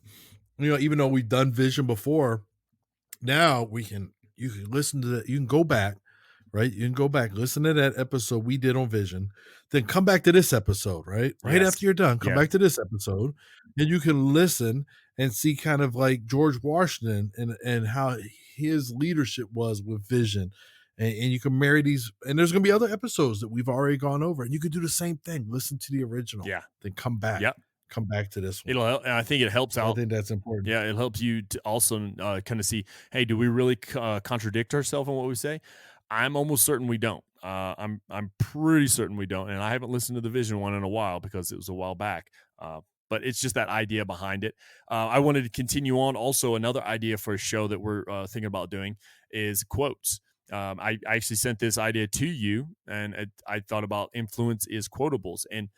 even though we've done vision before, now you can listen to that. You can go back, right? You can go back, listen to that episode we did on vision, then come back to this episode, right? Right Yes. after you're done, come Yeah. back to this episode, and you can listen and see kind of like George Washington and how his leadership was with vision. And you can marry these, and there's going to be other episodes that we've already gone over, and you could do the same thing. Listen to the original, Yeah. then come back. Yep. Come back to this one. It'll help, and I think it helps So out. I think that's important. Yeah, it helps you to also kind of see, hey, do we really contradict ourselves in what we say? I'm almost certain we don't. I'm pretty certain we don't, and I haven't listened to the Vision one in a while because it was a while back. But it's just that idea behind it. I wanted to continue on. Also, another idea for a show that we're thinking about doing is quotes. I actually sent this idea to you, and I thought about influence is quotables and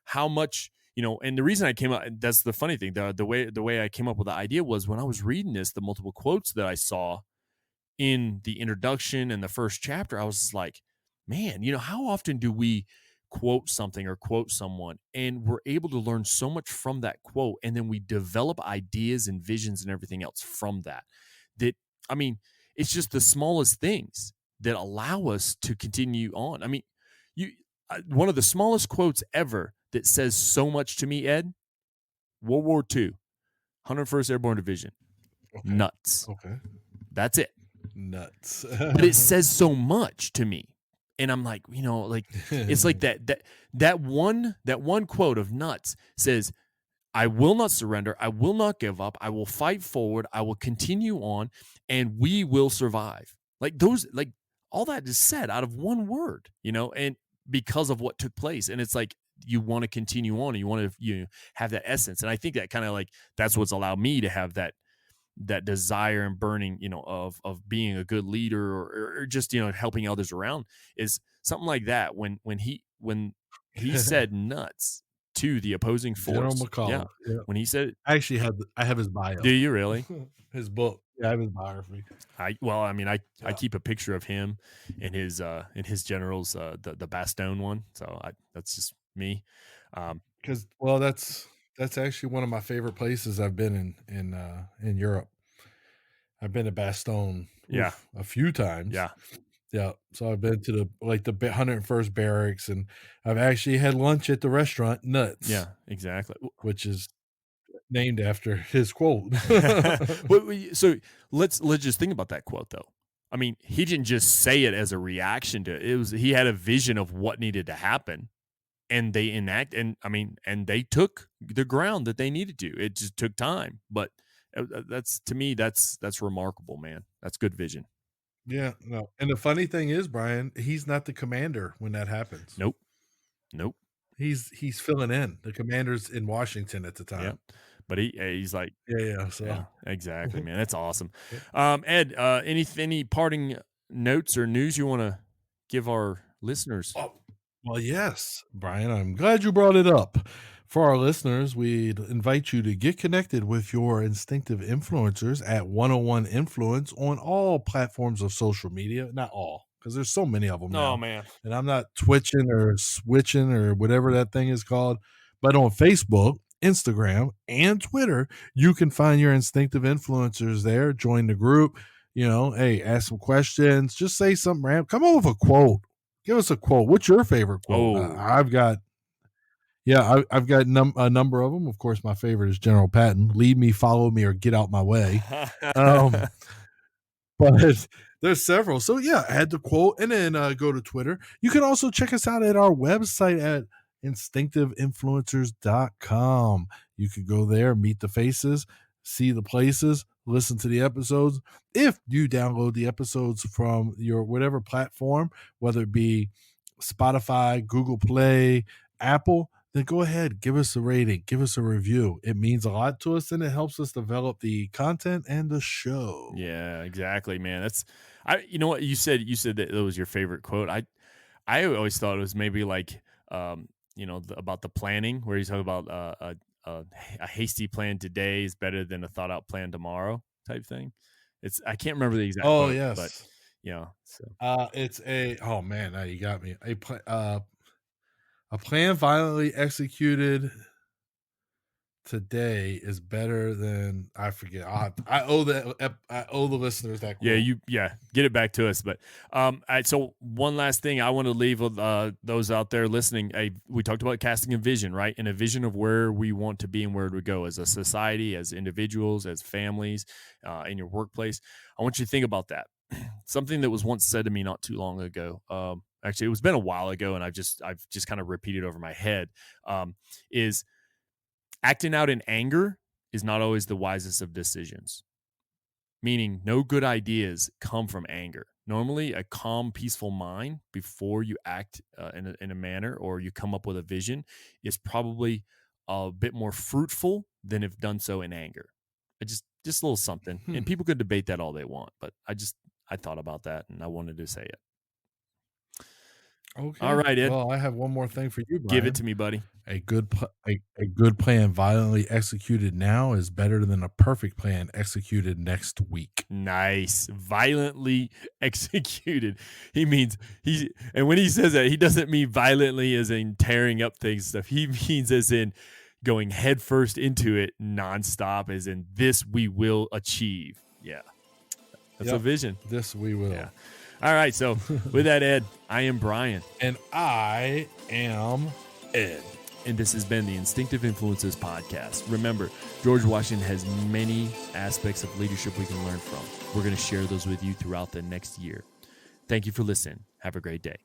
how much. And the reason I came up, that's the funny thing, the way I came up with the idea was when I was reading this, the multiple quotes that I saw in the introduction and the first chapter, I was just like, man, how often do we quote something or quote someone, and we're able to learn so much from that quote, and then we develop ideas and visions and everything else from that. It's just the smallest things that allow us to continue on. One of the smallest quotes ever that says so much to me, Ed, World War II, 101st Airborne Division. Okay. Nuts. Okay. That's it. Nuts. But it says so much to me. And I'm like, it's like that one quote of nuts says, I will not surrender. I will not give up. I will fight forward. I will continue on, and we will survive. All that is said out of one word, and because of what took place. And it's like, you want to continue on, and you want to have that essence. And I think that kind of that's what's allowed me to have that desire and burning, of being a good leader or just, helping others around, is something like that. When he said nuts to the opposing force, General McCall. Yeah. When he said, I actually I have his bio. Do you really? His book. Yeah, I have his biography. I keep a picture of him and his generals, the Bastogne one. So that's just me. Because that's actually one of my favorite places I've been in Europe. I've been to Bastogne a few times. Yeah. Yeah. So I've been to the 101st Barracks, and I've actually had lunch at the restaurant Nuts. Yeah, exactly. Which is named after his quote. So let's just think about that quote, though. He didn't just say it as a reaction to it. He had a vision of what needed to happen, and they enact, and they took the ground that they needed to. It just took time, but that's, to me, that's remarkable, man. That's good vision. Yeah, no. And the funny thing is, Brian, he's not the commander when that happens. Nope. He's filling in. The commander's in Washington at the time. Yeah. But he's like, So yeah, exactly, man. That's awesome. Ed, any parting notes or news you want to give our listeners? Well, yes, Brian, I'm glad you brought it up. For our listeners, we'd invite you to get connected with your instinctive influencers at 101 Influence on all platforms of social media. Not all, because there's so many of them now. Oh, man. And I'm not twitching or switching or whatever that thing is called. But on Facebook, Instagram, and Twitter, you can find your instinctive influencers there. Join the group. Hey, ask some questions. Just say something random. Come up with a quote. Give us a quote. What's your favorite quote? I've got a number of them. Of course, my favorite is General Patton. Lead me, follow me, or get out my way. But there's several. So yeah, add the quote and then go to Twitter. You can also check us out at our website at instinctiveinfluencers.com. You could go there, meet the faces, see the places, listen to the episodes. If you download the episodes from your whatever platform, whether it be Spotify, Google Play, Apple, then go ahead, give us a rating, give us a review. It means a lot to us and it helps us develop the content and the show. Yeah, exactly, man. You know what you said that it was your favorite quote. I always thought it was maybe like, about the planning, where he's talking about a hasty plan today is better than a thought out plan tomorrow type thing. I can't remember the exact quote, yes. but so. It's oh man, now you got me. A plan violently executed today is better than, I forget. I owe the listeners that quote. Get it back to us. But so one last thing I want to leave with those out there listening. We talked about casting a vision, right? And a vision of where we want to be and where we go as a society, as individuals, as families, in your workplace. I want you to think about that. Something that was once said to me not too long ago. Actually, it was been a while ago, and I've just kind of repeated over my head. Is acting out in anger is not always the wisest of decisions. Meaning, no good ideas come from anger. Normally, a calm, peaceful mind before you act in a manner or you come up with a vision is probably a bit more fruitful than if done so in anger. Just a little something. And people could debate that all they want, but I thought about that and I wanted to say it. Okay. All right, Ed. Well, I have one more thing for you, Brian. Give it to me, buddy. A good plan violently executed now is better than a perfect plan executed next week. Nice. Violently executed. He means and when he says that, he doesn't mean violently as in tearing up things stuff. He means as in going headfirst into it nonstop, as in this we will achieve. Yeah. That's a vision. This we will. Yeah. All right. So with that, Ed, I am Brian. And I am Ed. And this has been the Instinctive Influencers podcast. Remember, George Washington has many aspects of leadership we can learn from. We're going to share those with you throughout the next year. Thank you for listening. Have a great day.